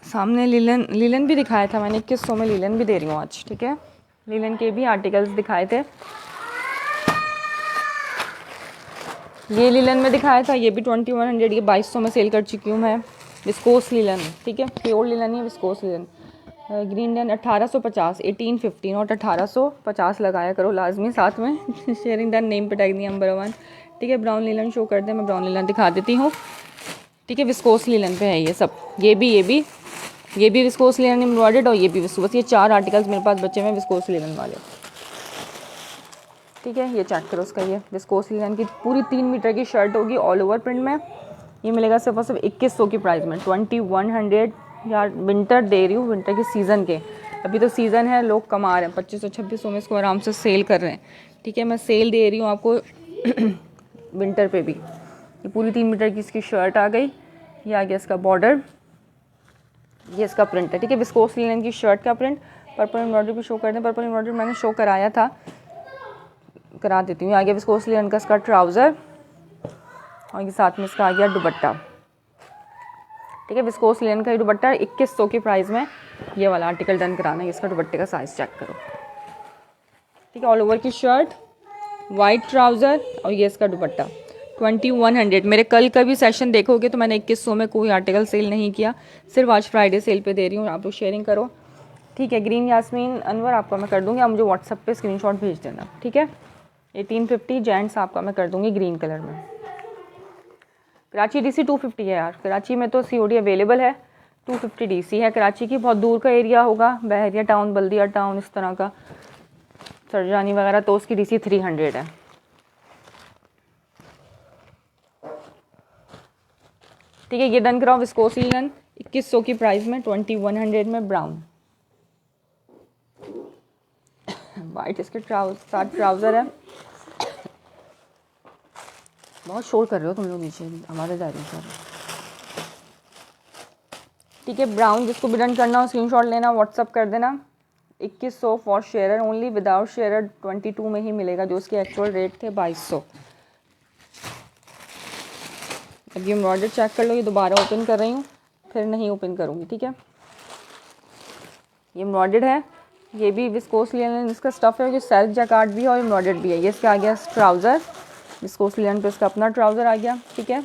Speaker 2: सामने लीलन भी दिखाया था मैंने, 2100 में लीलन भी दे रही हूँ आज, ठीक है। लीलन के भी आर्टिकल्स दिखाए थे, ये लीलन में दिखाया था, ये भी 2100, ये 2200 में सेल कर चुकी हूँ मैं। विस्कोस लीलन, ठीक है, प्योर लीलन नहीं, viscose linen. Green done 1850, 1850 not 1850 लगाया करो लाजमी साथ में। शेयरिंग डन, नेम पे टैग दिया नंबर 1, ठीक है। ब्राउन लीलन शो कर दे, मैं ब्राउन लीलन दिखा देती हूँ, ठीक है। विस्कोस लीलन पे है ये सब, ये भी विस्कोस लीलन एम्ब्रॉयडर्ड, और ये भी विस्कोस, ये 4 आर्टिकल्स मेरे पास बचे हुए हैं विस्कोस लीलन वाले, ठीक है। ये चेक करो उसका, ये विस्कोस लीलन की पूरी 3 मीटर की शर्ट होगी ऑल ओवर प्रिंट में, ये मिलेगा सिर्फ और सिर्फ 2100 की प्राइस में, 2100। यार विंटर दे रही हूँ, विंटर के सीज़न के, अभी तो सीज़न है, लोग कमा रहे हैं 2500-2600 में इसको आराम से सेल कर रहे हैं, ठीक है। मैं सेल दे रही हूँ आपको विंटर पे भी। ये पूरी 3 मीटर की इसकी शर्ट आ गई, ये आ गया इसका बॉर्डर, ये इसका प्रिंट है, ठीक है। विस्कोस लिनन की शर्ट का प्रिंट, पर्पल एम्ब्रॉयडरी भी शो कर दें, पर्पल एम्ब्रॉयडरी मैंने शो कराया था, करा देती हूँ। आ गया विस्कोस लिनन का इसका ट्राउज़र, और ये साथ में इसका आ गया दुपट्टा, ठीक है। विस्कोस लिनन का ये दुपट्टा 2100 की प्राइस में ये वाला आर्टिकल डन कराना है। इसका दुपट्टे का साइज़ चेक करो, ठीक है। ऑल ओवर की शर्ट, वाइट ट्राउज़र, और ये इसका दुपट्टा 2100। मेरे कल का भी सेशन देखोगे तो मैंने 2100 में कोई आर्टिकल सेल नहीं किया, सिर्फ आज फ्राइडे सेल पे दे रही हूँ, आप लोग शेयरिंग करो, ठीक है। ग्रीन यास्मीन अनवर आपका मैं कर दूँगी, आप मुझे व्हाट्सएप पे स्क्रीनशॉट भेज देना, ठीक है। 1850 जेंट्स आपका मैं कर दूँगी ग्रीन कलर में। कराची DC 250 है यार, कराची में तो COD अवेलेबल है, 250 DC है। कराची की बहुत दूर का एरिया होगा, बहरिया टाउन, बल्दिया टाउन, इस तरह का, सरजानी वगैरह, तो उसकी DC 300 है। ठीक है, ये डन कराओ विस्कोस लिनन 2100 की प्राइस में, 2100 में ब्राउन। वाइट इसके साथ ट्राउज़र है। बहुत शोर कर रहे हो तुम लोग नीचे, हमारे जा रही है सर। ठीक है, ब्राउन जिसको भी डन करना हो स्क्रीनशॉट लेना, व्हाट्सअप कर देना। 2100 for share only, without share 22 में ही मिलेगा, जो उसके एक्चुअल रेट थे 2200। अब ये एम्ब्रॉयडर चेक कर लो, ये दोबारा ओपन कर रही हूँ, फिर नहीं ओपन करूँगी। ठीक है, ये एम्ब्रॉयडर्ड है, ये भी विस्कोस लिनन इसका स्टफ़ है, ये सेल्फ जैकार्ड भी है और एम्ब्रॉयडर्ड भी है। ये इसका आ गया ट्राउज़र, विस्कोस लिनन पे इसका अपना ट्राउज़र आ गया। ठीक है,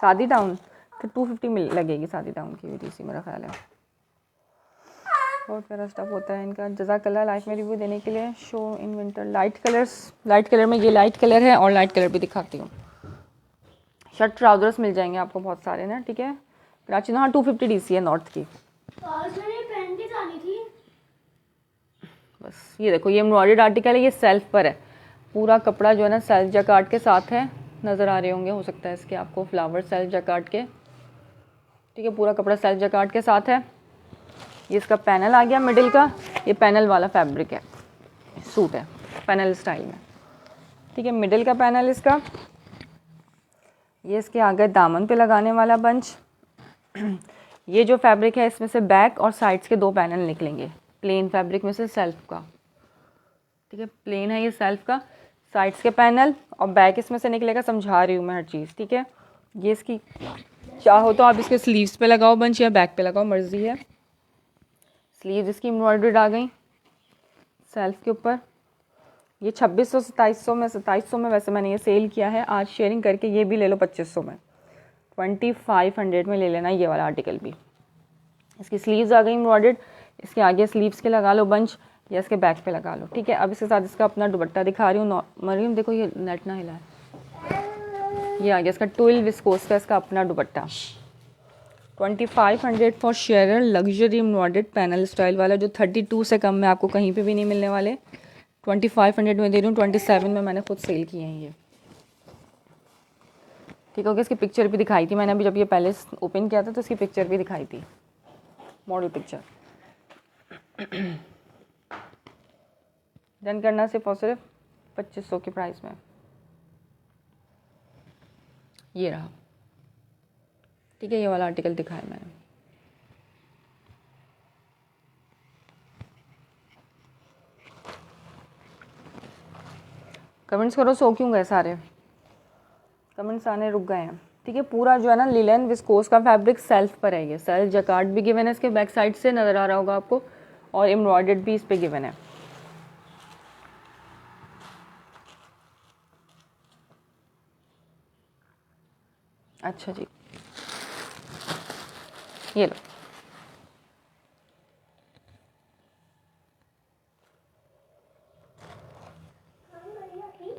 Speaker 2: सादी डाउन फिर 250 लगेगी सादी डाउन की वीटीसी मेरा ख्याल है। बहुत प्यारा स्टफ होता है इनका। जज़ाकल्लाह लाइफ में रिव्यू देने के लिए। Show in winter light colour में, ये लाइट कलर है और लाइट कलर भी दिखाती हूँ। शर्ट ट्राउजर्स मिल जाएंगे आपको बहुत सारे ना। ठीक है, कराची में हाँ 250 डीसी है नॉर्थ की।
Speaker 1: आज मैंने पहन के जानी थी।
Speaker 2: बस ये देखो, ये एम्ब्रॉयडर्ड आर्टिकल है, ये सेल्फ पर है। पूरा कपड़ा जो है ना सेल्फ जैकार्ड के साथ है, नज़र आ रहे होंगे हो सकता है इसके आपको फ्लावर सेल्फ जैकार्ड के। ठीक है, पूरा कपड़ा सेल्फ जैकार्ड के साथ है। ये इसका पैनल आ गया मिडिल का, ये पैनल वाला फैब्रिक है, सूट है पैनल स्टाइल में। ठीक है, मिडिल का पैनल इसका। ये इसके आगे दामन पे लगाने वाला बंच। ये जो फैब्रिक है इसमें से बैक और साइड्स के 2 पैनल निकलेंगे, प्लेन फैब्रिक में से सेल्फ का। ठीक है, प्लेन है ये सेल्फ का, साइड्स के पैनल और बैक इसमें से निकलेगा। समझा रही हूँ मैं हर चीज़। ठीक है, ये इसकी चाहो तो आप इसके स्लीव्स पे लगाओ बंच या बैक पे लगाओ, मर्जी है। स्लीव इसकी एम्ब्रॉयडर्ड आ गई सेल्फ के ऊपर। ये 2600 2700 में वैसे मैंने ये सेल किया है, आज शेयरिंग करके ये भी ले लो 2500 में, 2500 में ले लेना ये वाला आर्टिकल भी। इसकी स्लीव्स आ गई एम्ब्रॉयडर्ड, इसके आगे स्लीव्स के लगा लो बंच या इसके बैक पे लगा लो। ठीक है, अब इसके साथ इसका अपना दुपट्टा दिखा रही हूँ। मरीम देखो ये नेट ना हिला है, ये आ गया इसका 12 विस्कोस का इसका अपना दुपट्टा। 2500 for share, luxury embroidered panel style वाला, जो 32 से कम में आपको कहीं पे भी नहीं मिलने वाले। 2500 में दे रही हूँ, 27 में मैंने खुद सेल किए हैं ये। ठीक है, इसकी पिक्चर भी दिखाई थी मैंने अभी, जब ये पहले ओपन किया था तो इसकी पिक्चर भी दिखाई थी, मॉडल पिक्चर। डन करना सिर्फ और सिर्फ 2500 की प्राइस में। ये रहा। ठीक है, ये वाला आर्टिकल दिखाया मैंने। कमेंट्स करो, सो क्यों गए सारे, कमेंट्स आने रुक गए हैं। ठीक है, पूरा जो है ना लिलन विस्कोस का फैब्रिक सेल्फ पर है, ये सेल्फ जैकार्ड भी गिवन है इसके बैक साइड से, नज़र आ रहा होगा आपको, और एम्ब्रॉयडर्ड भी इस पे गिवन है। अच्छा जी, ये लो।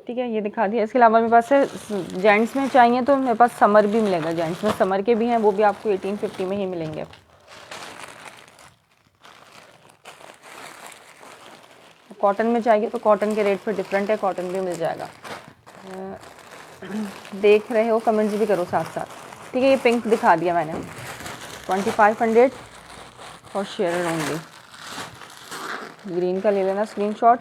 Speaker 2: ठीक है, ये दिखा दिया। इसके अलावा मेरे पास है जेंट्स में चाहिए तो मेरे पास समर भी मिलेगा, जेंट्स में समर के भी हैं, वो भी आपको 1850 में ही मिलेंगे। कॉटन में चाहिए तो कॉटन के रेट पर डिफरेंट है, कॉटन भी मिल जाएगा। देख रहे हो, कमेंट्स भी करो साथ साथ। ठीक है, ये पिंक दिखा दिया मैंने, 2500 और शेयर ओनली। ग्रीन का ले लेना स्क्रीनशॉट।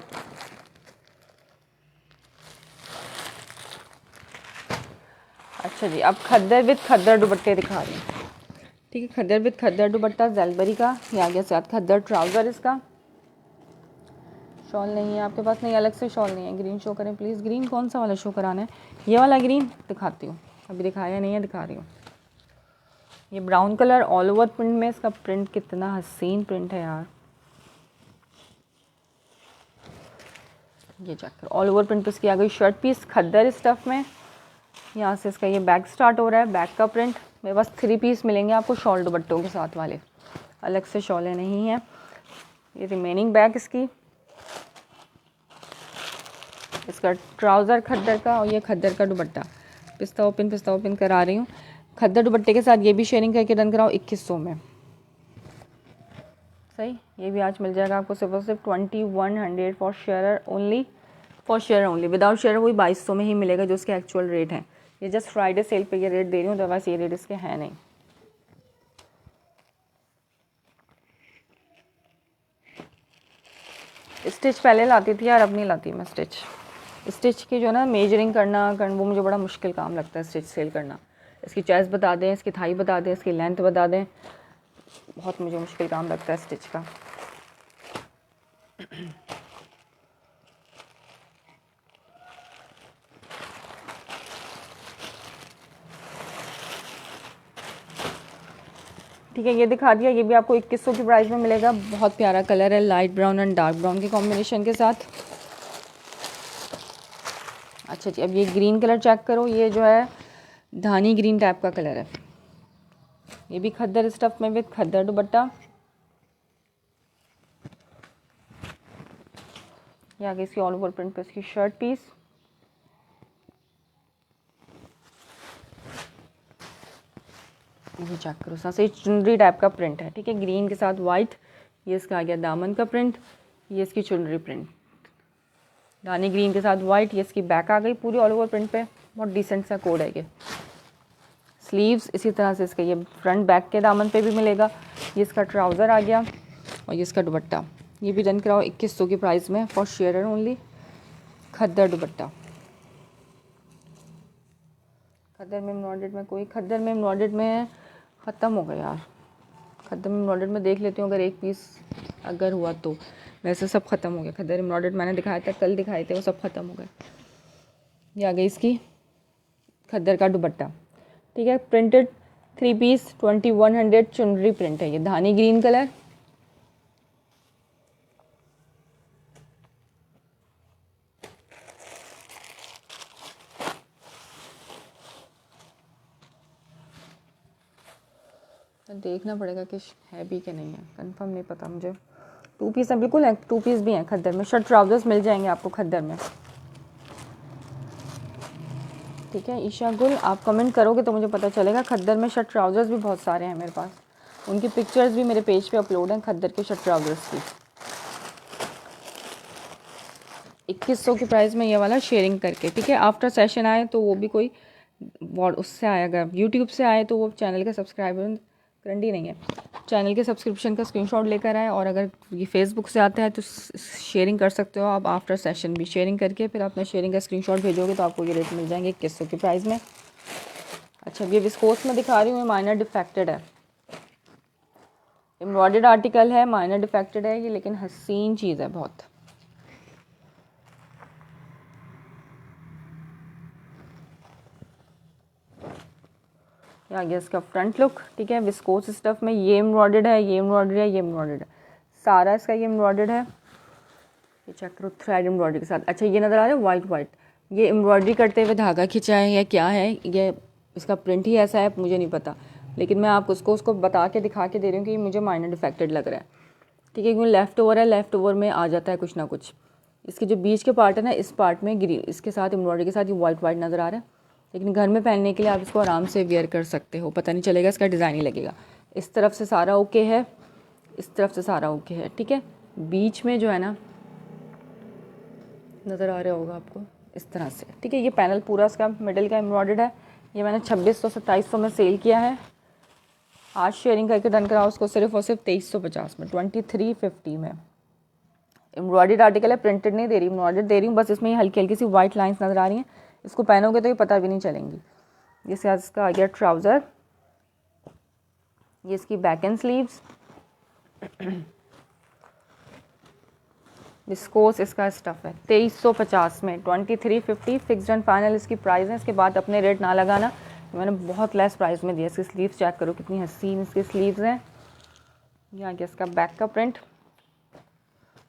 Speaker 2: अच्छा जी, अब खद्दर विद खद्दर दुपट्टे दिखा रही हूँ। ठीक है, खद्दर विद खद्दर दुपट्टा ज़ेलबरी का, ये आ गया साथ खद्दर ट्राउज़र। इसका शॉल नहीं है आपके पास, नहीं अलग से शॉल नहीं है। ग्रीन शो करें प्लीज़, ग्रीन कौन सा वाला शो कराना है, ये वाला ग्रीन दिखाती हूँ, अभी दिखाया नहीं है, दिखा रही हूँ। ये brown colour all over print में, इसका प्रिंट कितना हसीन प्रिंट है यार, ये चेक करो। ऑल ओवर प्रिंट इसकी आ गई शर्ट पीस खद्दर स्टफ़ में। यहाँ से इसका ये बैक स्टार्ट हो रहा है, बैक का प्रिंट। मेरे पास 3 पीस मिलेंगे आपको शॉल दुपट्टों के साथ वाले, अलग से शॉलें नहीं हैं। ये रिमेनिंग बैक इसकी, इसका ट्राउज़र खद्दर का और ये खद्दर का दुपट्टा। पिस्ता ओपन करा रही हूँ। खद्दर दुपट्टे के साथ ये भी शेयरिंग करके डन कराओ 2100 में। सही, ये भी आज मिल जाएगा आपको सिर्फ और सिर्फ 2100 for share only. For share only, without share वही 2200 में ही मिलेगा जो उसके एक्चुअल रेट हैं। ये जस्ट फ्राइडे सेल पे ये रेट दे रही हूँ, अदरवाइज ये रेट इसके हैं नहीं। स्टिच पहले लाती थी यार, अब नहीं लाती मैं स्टिच की जो ना मेजरिंग करना वो मुझे बड़ा मुश्किल काम लगता है स्टिच सेल करना। इसकी चेस्ट बता दें, इसकी थाई बता दें, इसकी लेंथ बता दें, बहुत मुझे मुश्किल काम लगता है स्टिच का। ठीक है, ये दिखा दिया। ये भी आपको 2100 की प्राइस में मिलेगा। बहुत प्यारा कलर है, light brown and dark brown के कॉम्बिनेशन के साथ। अच्छा जी, अब ये ग्रीन कलर चेक करो, ये जो है धानी ग्रीन टाइप का कलर है। ये भी खद्दर स्टफ में विद खद्दर दुपट्टा। ये आगे इसकी ऑल ओवर प्रिंट पे इसकी शर्ट पीस। ये चेक करो, से चुनरी टाइप का प्रिंट है। ठीक है, ग्रीन के साथ वाइट। ये इसका आ गया दामन का प्रिंट, ये इसकी चुनरी प्रिंट, रानी ग्रीन के साथ वाइट। ये इसकी बैक आ गई पूरी ऑल ओवर प्रिंट पे, बहुत डिसेंट सा कोड है ये। स्लीव्स इसी तरह से इसके ये फ्रंट बैक के दामन पे भी मिलेगा। ये इसका ट्राउज़र आ गया और ये इसका दुपट्टा। ये भी डन कराओ 2100 की प्राइस में, फॉर शेयर ओनली। खद्दर दुपट्टा, खद्दर में एम्ब्रॉयडर्ड में कोई, खद्दर में एम्ब्रॉयडर्ड में ख़त्म हो गया यार। खद्दर में एम्ब्रॉयडर्ड में देख लेती हूँ अगर एक पीस अगर हुआ तो, वैसे सब ख़त्म हो गया। खद्दर एम्ब्रॉयडर्ड मैंने दिखाया था, कल दिखाए थे, वो सब ख़त्म हो गए। ये आ गई इसकी खद्दर का दुपट्टा। ठीक है, प्रिंटेड 3 पीस 2100 चुनरी प्रिंट है। ये धानी ग्रीन कलर, तो देखना पड़ेगा कि है भी कि नहीं है, कंफर्म नहीं पता मुझे। 2 पीस है, बिल्कुल है, 2 पीस भी हैं खद्दर में। शर्ट ट्राउजर्स मिल जाएंगे आपको खद्दर में। ठीक है ईशा गुल, आप कमेंट करोगे तो मुझे पता चलेगा। खद्दर में शर्ट ट्राउजर्स भी बहुत सारे हैं मेरे पास, उनकी पिक्चर्स भी मेरे पेज पे अपलोड हैं खद्दर के शर्ट ट्राउजर्स की। 2100 की प्राइस में ये वाला शेयरिंग करके। ठीक है, आफ्टर सेशन आए तो वो भी कोई उससे आएगा, यूट्यूब से आए तो वो चैनल का सब्सक्राइबर करंडी नहीं है, चैनल के सब्सक्रिप्शन का स्क्रीनशॉट लेकर आए। और अगर ये फेसबुक से आता है तो शेयरिंग कर सकते हो आप आफ्टर सेशन भी, शेयरिंग करके फिर अपना शेयरिंग का स्क्रीनशॉट भेजोगे तो आपको ये रेट मिल जाएंगे 2100 की प्राइस में। अच्छा, ये विस्कोस में दिखा रही हूँ, माइनर डिफेक्टेड है, एम्ब्रॉयडर्ड आर्टिकल है, माइनर डिफेक्टेड है ये, लेकिन हसीन चीज़ है बहुत। आ गया इसका फ्रंट लुक। ठीक है, विस्कोस स्टफ में ये एम्ब्रॉयडर्ड है, ये एम्ब्रॉयडर्ड है, ये एम्ब्रॉयडर्ड है, सारा इसका ये एम्ब्रॉयडर्ड है। ये चेक करो थ्रेड एम्ब्रॉयडरी के साथ। अच्छा, ये नज़र आ रहा है वाइट वाइट, ये एम्ब्रॉयडरी करते हुए धागा खिंचा है या क्या है, ये इसका प्रिंट ही ऐसा है, मुझे नहीं पता, लेकिन मैं आपको उसको बता के दिखा के दे रही हूँ कि मुझे माइनर डिफेक्टेड लग रहा है। ठीक है, क्योंकि लेफ़्ट ओवर है, लेफ़्ट ओवर में आ जाता है कुछ ना कुछ। इसके जो बीच के पार्ट है ना, इस पार्ट में ग्रीन इसके साथ एम्ब्रॉयडरी के साथ ये वाइट वाइट नज़र आ रहा है, लेकिन घर में पहनने के लिए आप इसको आराम से वेयर कर सकते हो, पता नहीं चलेगा, इसका डिज़ाइन ही लगेगा। इस तरफ से सारा ओके है, इस तरफ से सारा ओके है। ठीक है, बीच में जो है ना नज़र आ रहा होगा आपको इस तरह से। ठीक है, ये पैनल पूरा इसका मिडिल का एम्ब्रॉयडर्ड है। ये मैंने 2600-2700 में सेल किया है, आज शेयरिंग करके डन कराओ उसको सिर्फ और सिर्फ 2350 में, 2350 में। एम्ब्रॉयडर्ड आर्टिकल है, प्रिंटेड नहीं दे रही, एम्ब्रॉयडर्ड दे रही हूँ, बस इसमें ये हल्की हल्की सी वाइट लाइंस नज़र आ रही हैं। इसको पहनोगे तो ये पता भी नहीं चलेंगी। ये साथ इसका आ गया ट्राउज़र, ये इसकी बैक एंड स्लीव्स, विस्कोस इसका स्टफ़ है। 2350 में, 2350 फिक्स्ड एंड फाइनल इसकी प्राइस है। इसके बाद अपने रेट ना लगाना, मैंने बहुत लेस प्राइस में दिया। इसकी स्लीव्स चेक करो कितनी हसीन इसकी स्लीव्स हैं। ये आ गया इसका बैक का प्रिंट,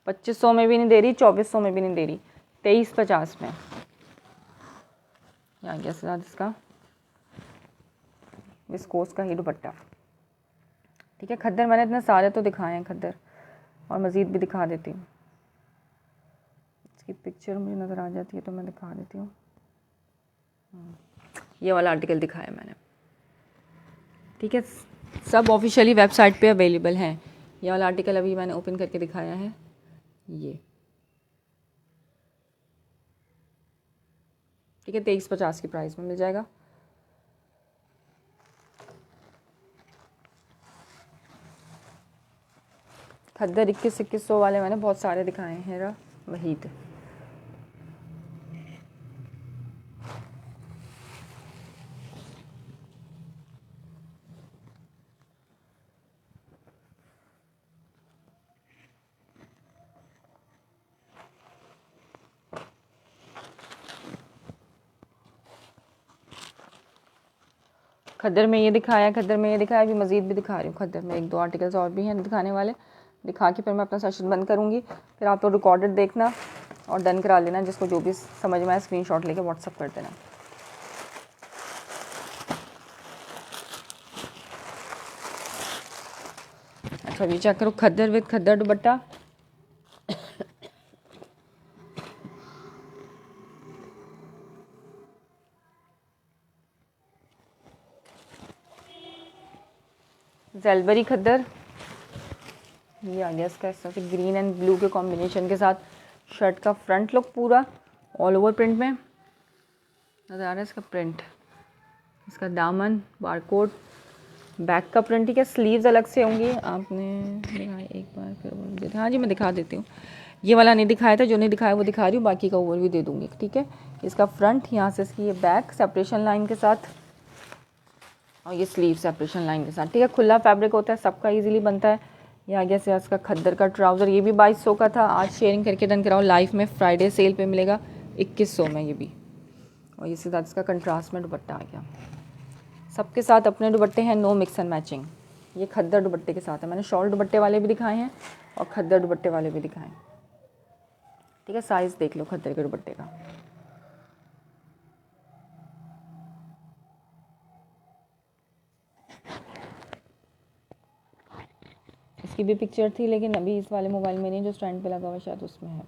Speaker 2: 2500 में भी नहीं दे रही, 2400 में भी नहीं दे रही, 2350 में। ये आ गया साथ इसका विस्कोस का ही दुपट्टा। ठीक है, खद्दर मैंने इतने सारे तो दिखाए हैं खद्दर, और मज़ीद भी दिखा देती हूँ। इसकी पिक्चर मुझे नज़र आ जाती है तो मैं दिखा देती हूँ। ये वाला आर्टिकल दिखाया मैंने। ठीक है, सब ऑफिशियली वेबसाइट पे अवेलेबल हैं। ये वाला आर्टिकल अभी मैंने ओपन करके दिखाया है। ठीक है, 2350 की प्राइस में मिल जाएगा। खद्दर 2100 वाले मैंने बहुत सारे दिखाए हैं, वहीद। खद्दर में ये दिखाया, खद्दर में ये दिखाया, अभी मज़ीद भी दिखा रही हूँ। खद्दर में 1-2 आर्टिकल्स और भी हैं दिखाने वाले, दिखा के फिर मैं अपना सेशन बंद करूँगी। फिर आप तो रिकॉर्डेड देखना और डन करा लेना, जिसको जो भी समझ में आए स्क्रीनशॉट लेके व्हाट्सअप कर देना। अच्छा, अभी चेक करो खद्दर विद खद्दर दुपट्टा। ज़ेलबरी खद्दर, ये आ गया इसका इस तरह से ग्रीन एंड ब्लू के कॉम्बिनेशन के साथ। शर्ट का फ्रंट लुक पूरा ऑल ओवर प्रिंट में नज़र आ रहा है इसका प्रिंट। इसका दामन बारकोड, बैक का प्रिंट, ठीक है। स्लीव्स अलग से होंगी, आपने दिखाया एक बार फिर बोल देते। हाँ जी, मैं दिखा देती हूँ। ये वाला नहीं दिखाया था, जो नहीं दिखाया वो दिखा रही हूँ, बाकी का ओवरव्यू दे दूँगी, ठीक है। इसका फ्रंट, यहाँ से इसकी ये बैक सेपरेशन लाइन के साथ, और ये स्लीव सेपरेशन लाइन के साथ, ठीक है। खुला फैब्रिक होता है, सबका इजीली बनता है। ये आ गया से इसका खद्दर का ट्राउज़र, ये भी 2200 का था। आज शेयरिंग करके डन कराओ, लाइफ में फ्राइडे सेल पे मिलेगा 2100 में ये भी। और इसी साथ इसका कंट्रास्ट में दुपट्टा आ गया। सबके साथ अपने दुपट्टे हैं, नो मिक्स एंड मैचिंग। ये खद्दर दुपट्टे के साथ है। मैंने शॉल दुपट्टे वाले भी दिखाए हैं और खद्दर दुपट्टे वाले भी दिखाए हैं, ठीक है। साइज़ देख लो खद्दर के दुपट्टे का। इसकी भी पिक्चर थी, लेकिन अभी इस वाले मोबाइल में नहीं, जो स्टैंड पे लगा हुआ शायद उसमें है।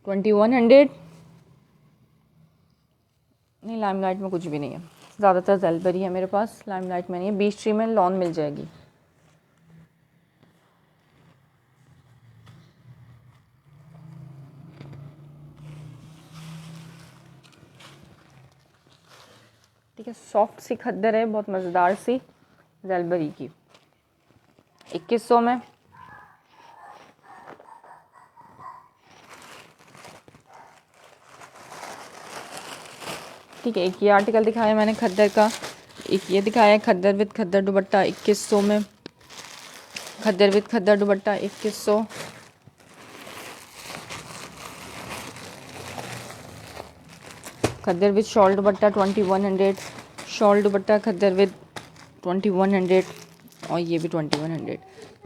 Speaker 2: 2100 नहीं, लाइमलाइट में कुछ भी नहीं है, ज़्यादातर ज़ेलबरी है मेरे पास, लाइमलाइट में नहीं है। बीच ट्री में लॉन मिल जाएगी। ठीक है, सॉफ्ट सी खद्दर है, बहुत मज़ेदार सी ज़ेलबरी की, 2100 में। ठीक है, एक ये आर्टिकल दिखाया मैंने खद्दर का, एक ये दिखाया खद्दर विद खद्दर दुपट्टा 2100 में। Khaddar with khaddar dupatta 2100। Khaddar with shawl dupatta 2100। Shawl dupatta khaddar with 2100 और ये भी 2100।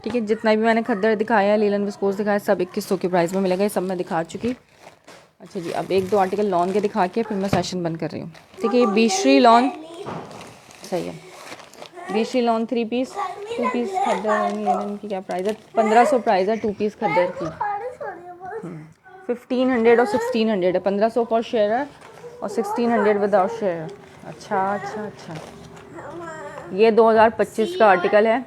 Speaker 2: ठीक है, जितना भी मैंने खद्दर दिखाया, लीलन विस्कोस दिखाया, सब 2100 की प्राइस में मिलेगा। ये सब मैं दिखा चुकी। अच्छा जी, अब 1-2 आर्टिकल लॉन के दिखा के फिर मैं सेशन बंद कर रही हूँ। ठीक है, ये बीश्री लॉन सही है। बीश्री लॉन 3 पीस 2 पीस खद्दर लीलन की क्या प्राइस है? 1500 प्राइस है 2 पीस खद्दर की। 1500 और 1600 है। 1500 फॉर शेयर और 1600 विदाउट शेयर। अच्छा, ये 2025 का आर्टिकल है।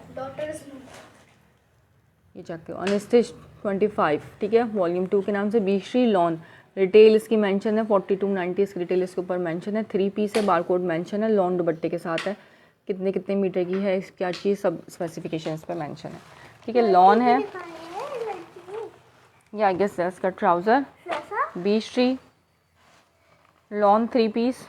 Speaker 2: ये चेक करो, अनस्टिच 25, ठीक है, वॉल्यूम 2 के नाम से बीश्री लॉन। रिटेल इसकी मेंशन है 4290, इसकी रिटेल इसके ऊपर मेंशन है। 3 पीस है, बारकोड मेंशन है, लॉन दुपट्टे के साथ है। कितने मीटर की है, क्या चीज़, सब स्पेसिफिकेशन इस पर मेंशन है। ठीक है, लॉन है। ये आई गेस इसका ट्राउज़र बीश्री लॉन 3 पीस।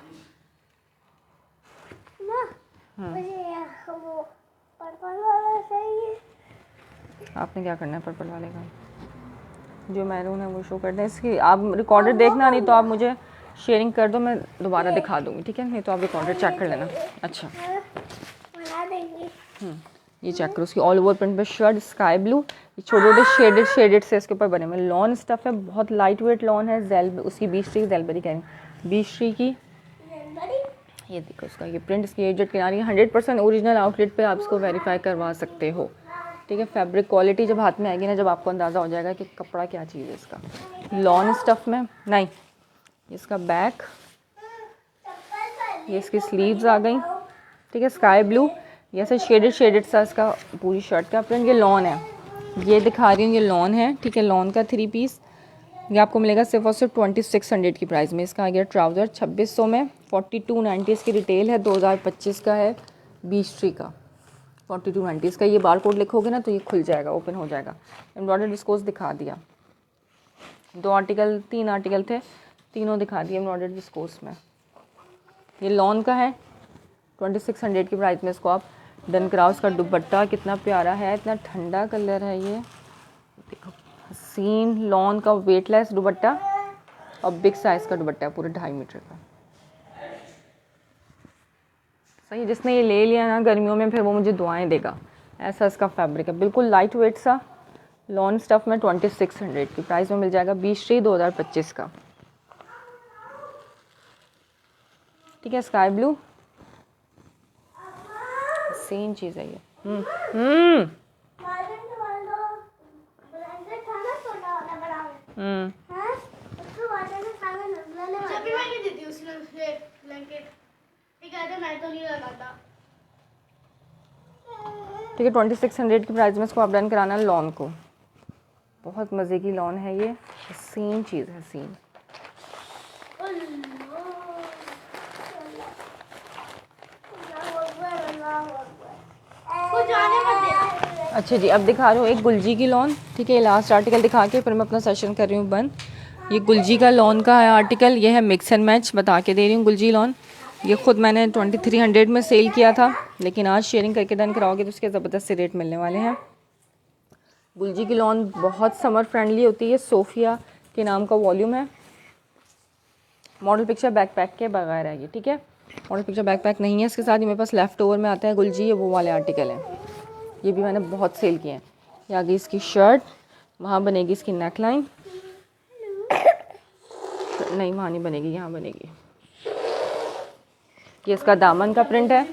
Speaker 2: आपने क्या करना है पर्पल वाले का, जो मैरून है वो शो कर दें। इसकी आप रिकॉर्डेड देखना, नहीं तो आप मुझे शेयरिंग कर दो, मैं दोबारा दिखा दूँगी। ठीक है, नहीं तो आप रिकॉर्डेड चेक कर लेना। अच्छा, ये चेक करो, उसकी ऑल ओवर प्रिंट पे शर्ट स्काई ब्लू, ये छोटे छोटे शेडेड से इसके ऊपर बने हुए लॉन स्टफ है। बहुत लाइट वेट लॉन है। उसकी बीश्री ज़ेलबरी कह रही हूँ, बीश्री की। ये देखो इसका ये प्रिंट, इसकी एजेड किनारी 100% ओरिजिनल आउटलेट पे आप इसको वेरीफाई करवा सकते हो। ठीक है, फैब्रिक क्वालिटी जब हाथ में आएगी ना, जब आपको अंदाज़ा हो जाएगा कि कपड़ा क्या चीज़ है इसका। लॉन स्टफ में नहीं, इसका बैक, ये इसकी स्लीव्स आ गई। ठीक है, स्काई ब्लू, ये ऐसे शेडेड सा इसका पूरी शर्ट का प्रिंट। ये लॉन है, ये दिखा रही हूँ, ये लॉन है। ठीक है, लॉन का 3 पीस ये आपको मिलेगा सिर्फ और सिर्फ 2600 की प्राइस में। इसका आ गया ट्राउज़र 2600 में, 4290 इसकी रिटेल है, 2025 का है, 20 ट्री का, 4290 इसका। ये बार कोड लिखोगे ना तो ये खुल जाएगा, ओपन हो जाएगा। एम्ब्रॉयडर्ड विस्कोस दिखा दिया, 3 आर्टिकल थे, तीनों दिखा दिए एम्ब्रॉयडर्ड विस्कोस में। ये लॉन का है, 2600 की प्राइस में इसको आप डन कराओ। उसका दुपट्टा कितना प्यारा है, इतना ठंडा कलर है ये, देखो हसीन लॉन का वेटलेस दुपट्टा और बिग साइज़ का दुपट्टा है, पूरे 2.5 मीटर का। सही, जिसने ये ले लिया ना गर्मियों में फिर वो मुझे दुआएं देगा, ऐसा इसका फैब्रिक है, बिल्कुल लाइट वेट सा लॉन स्टफ़ में 2600 की प्राइस में मिल जाएगा, 20/3/2025 का। ठीक है, स्काई ब्लू सेम चीज़ है ये।
Speaker 1: जब भी मैं नहीं देती उसने ब्लैंकेट, ये कहता है मैं तो नहीं लगाता।
Speaker 2: ठीक है, 2600 की प्राइस में इसको आप डन कराना है लॉन को। बहुत मज़े की लॉन है ये, हसीन चीज़ है, हसीन। अच्छा जी, अब दिखा रही हूँ एक गुलजी की लॉन। ठीक है, लास्ट आर्टिकल दिखा के फिर मैं अपना सेशन कर रही हूँ बंद। ये गुलजी का लॉन का है आर्टिकल, ये है मिक्स एंड मैच, बता के दे रही हूँ गुलजी लॉन। ये ख़ुद मैंने 2300 में सेल किया था, लेकिन आज शेयरिंग करके डन कराओगे तो उसके ज़बरदस्त से रेट मिलने वाले हैं। गुलजी की लॉन बहुत समर फ्रेंडली होती है, सोफिया के नाम का वॉल्यूम है। मॉडल पिक्चर बैकपैक के बगैर है ये। ठीक है, मॉडल पिक्चर बैकपैक नहीं है इसके साथ। ही मेरे पास लेफ़्ट ओवर में आता है गुलजी, ये वो वाले आर्टिकल हैं, ये भी मैंने बहुत सेल किए हैं। ये आगे इसकी शर्ट, वहाँ बनेगी इसकी नेक लाइन, नहीं वहाँ नहीं बनेगी, यहाँ बनेगी। ये इसका दामन का प्रिंट है,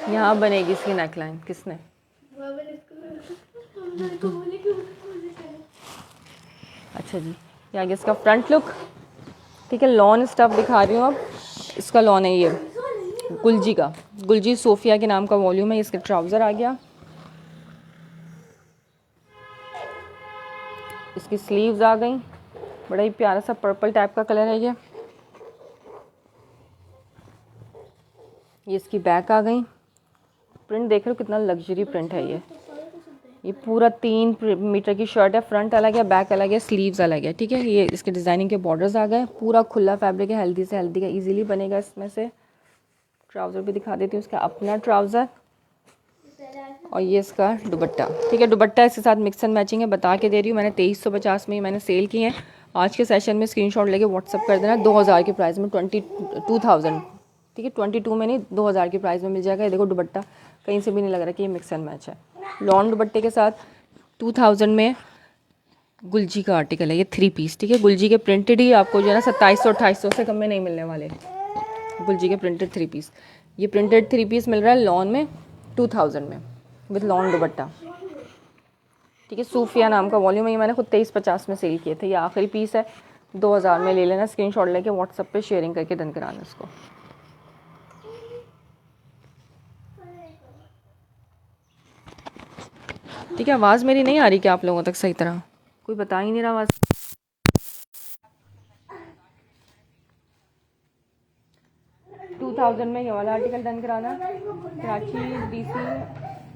Speaker 2: यहाँ बनेगी इसकी नेक लाइन। किसने? अच्छा जी, ये आगे इसका फ्रंट लुक। ठीक है, लॉन स्टफ दिखा रही हूँ अब। इसका लॉन है ये गुलजी का, गुलजी सोफिया के नाम का वॉल्यूम है। इसका ट्राउज़र आ गया, इसकी स्लीव्स आ गई, बड़ा ही प्यारा सा पर्पल टाइप का कलर है ये इसकी बैक आ गई। प्रिंट देख रहे हो कितना लग्जरी प्रिंट है ये पूरा 3 मीटर की शर्ट है, फ्रंट अलग है, बैक अलग है, स्लीव्स अलग है। ठीक है, ये इसके डिज़ाइनिंग के बॉर्डर्स आ गए, पूरा खुला फैब्रिक है, हेल्दी से हेल्दी का इजीली बनेगा इसमें से। ट्राउज़र भी दिखा देती हूँ, उसका अपना ट्राउज़र और ये इसका दुपट्टा। ठीक है, दुपट्टा इसके साथ मिक्स एंड मैचिंग है, बता के दे रही हूँ मैंने 2350 में ही मैंने सेल किए हैं। आज के सेशन में स्क्रीनशॉट लेके व्हाट्सअप कर देना, 2000 की प्राइस में, 22,000। ठीक है, 22 में नहीं 2000 की प्राइस में मिल जाएगा। ये देखो दुपट्टा कहीं से भी नहीं लग रहा कि ये मिक्स एंड मैच है। लॉन दुपट्टे के साथ 2000 में गुलजी का आर्टिकल है, ये 3 पीस। ठीक है, गुलजी के प्रिंटेड ही आपको जो है ना 2700-2800 से कम में नहीं मिलने वाले, गुलजी के प्रिंटेड 3 पीस। ये प्रिंटेड 3 पीस मिल रहा है लॉन में 2000 में विद लॉन दुपट्टा। ठीक है, सूफिया नाम का वॉल्यूम है, ये मैंने खुद 2350 में सेल किए थे। ये आखिरी पीस है, 2000 में ले लेना, स्क्रीनशॉट लेके व्हाट्सएप पे शेयरिंग करके डन कराना इसको। ठीक है, आवाज़ मेरी नहीं आ रही क्या आप लोगों तक सही तरह? कोई बता ही नहीं रहा आवाज़। $2000 में ये वाला आर्टिकल डन कराना।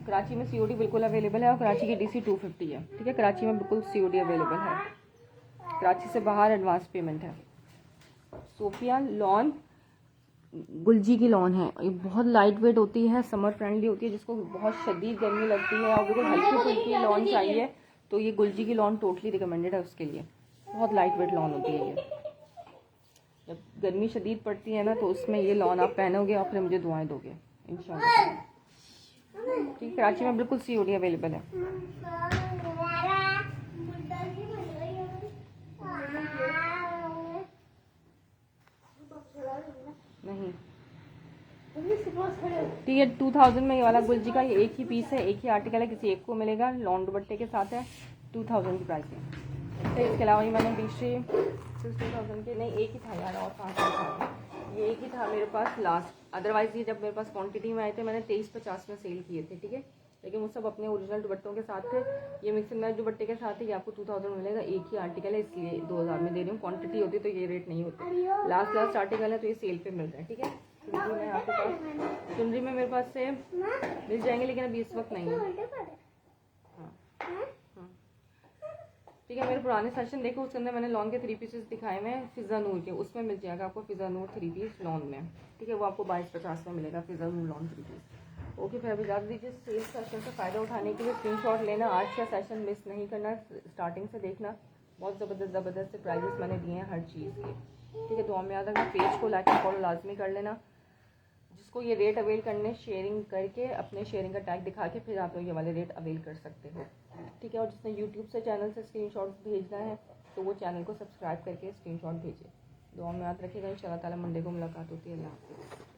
Speaker 2: कराची में COD बिल्कुल अवेलेबल है और कराची की DC 250 है। ठीक है, कराची में बिल्कुल COD अवेलेबल है, कराची से बाहर एडवांस पेमेंट है। सोफिया लॉन गुलजी की लॉन है, ये बहुत लाइट वेट होती है, समर फ्रेंडली होती है, जिसको बहुत शदीद गर्मी लगती है और बिल्कुल हल्की फुल्की लॉन चाहिए तो ये गुलजी की लॉन टोटली रिकमेंडेड है उसके लिए। बहुत लाइट वेट लॉन होती है ये, जब गर्मी शदीद पड़ती है ना तो उसमें ये लॉन आप पहनोगे और फिर मुझे दुआएं दोगे इंशाल्लाह। ठीक, कराची में बिल्कुल COD अवेलेबल है। नहीं, ठीक है, 2000 में ये वाला गुलजी का, ये एक ही पीस है, एक ही आर्टिकल है, किसी एक को मिलेगा, लॉन दुपट्टे के साथ है, 2000 की प्राइस में। तो इसके अलावा ये मैंने 20,000 के नहीं, एक ही था यार, और कहाँ था, ये एक ही था मेरे पास लास्ट। अदरवाइज़ ये जब मेरे पास क्वांटिटी में आए थे मैंने 2350 में सेल किए थे। ठीक है, लेकिन वो सब अपने ओरिजिनल दुपट्टों के साथ थे। ये मिक्स एंड मैच दुपट्टे के साथ है, ये आपको 2000 मिलेगा। एक ही आर्टिकल है इसलिए 2000 में दे रही हूँ। क्वांटिटी होती तो ये रेट नहीं होते। लास्ट आर्टिकल है तो ये सेल पे मिल रहा है, ठीक है। चुनरी में आपके पास, चुनरी में मेरे पास से मिल जाएंगे, लेकिन अभी इस वक्त नहीं है। हाँ हाँ ठीक है। मेरे पुराने सेशन देखो, उसके अंदर मैंने लॉन के 3 पीसेस दिखाए हुए हैं फिजा नूर के, उसमें मिल जाएगा आपको फिजा नूर 3 पीस लॉन में, ठीक है। वो आपको 2250 में मिलेगा फिजा नूर लॉन 3 पीस। ओके, फिर अभी इजाज़त दीजिए। सेल सेशन से फ़ायदा उठाने के लिए स्क्रीनशॉट लेना, आज का सेशन मिस नहीं करना, स्टार्टिंग से देखना। बहुत ज़बरदस्त से प्राइजेस मैंने दिए हैं हर चीज़ के, ठीक है। दुआ में याद रखना, पेज को लाइक और फॉलो लाजमी कर लेना। जिसको ये रेट अवेल करने, शेयरिंग करके अपने शेयरिंग का टैग दिखा के फिर आप लोग ये वाले रेट अवेल कर सकते हो, ठीक है। और जिसने यूट्यूब से चैनल से स्क्रीनशॉट भेजना है तो वो चैनल को सब्सक्राइब करके स्क्रीनशॉट भेजे। दुआ में याद रखिएगा। इंशाल्लाह ताला मंडे को मुलाकात होती है। अल्लाह हाफ़िज़।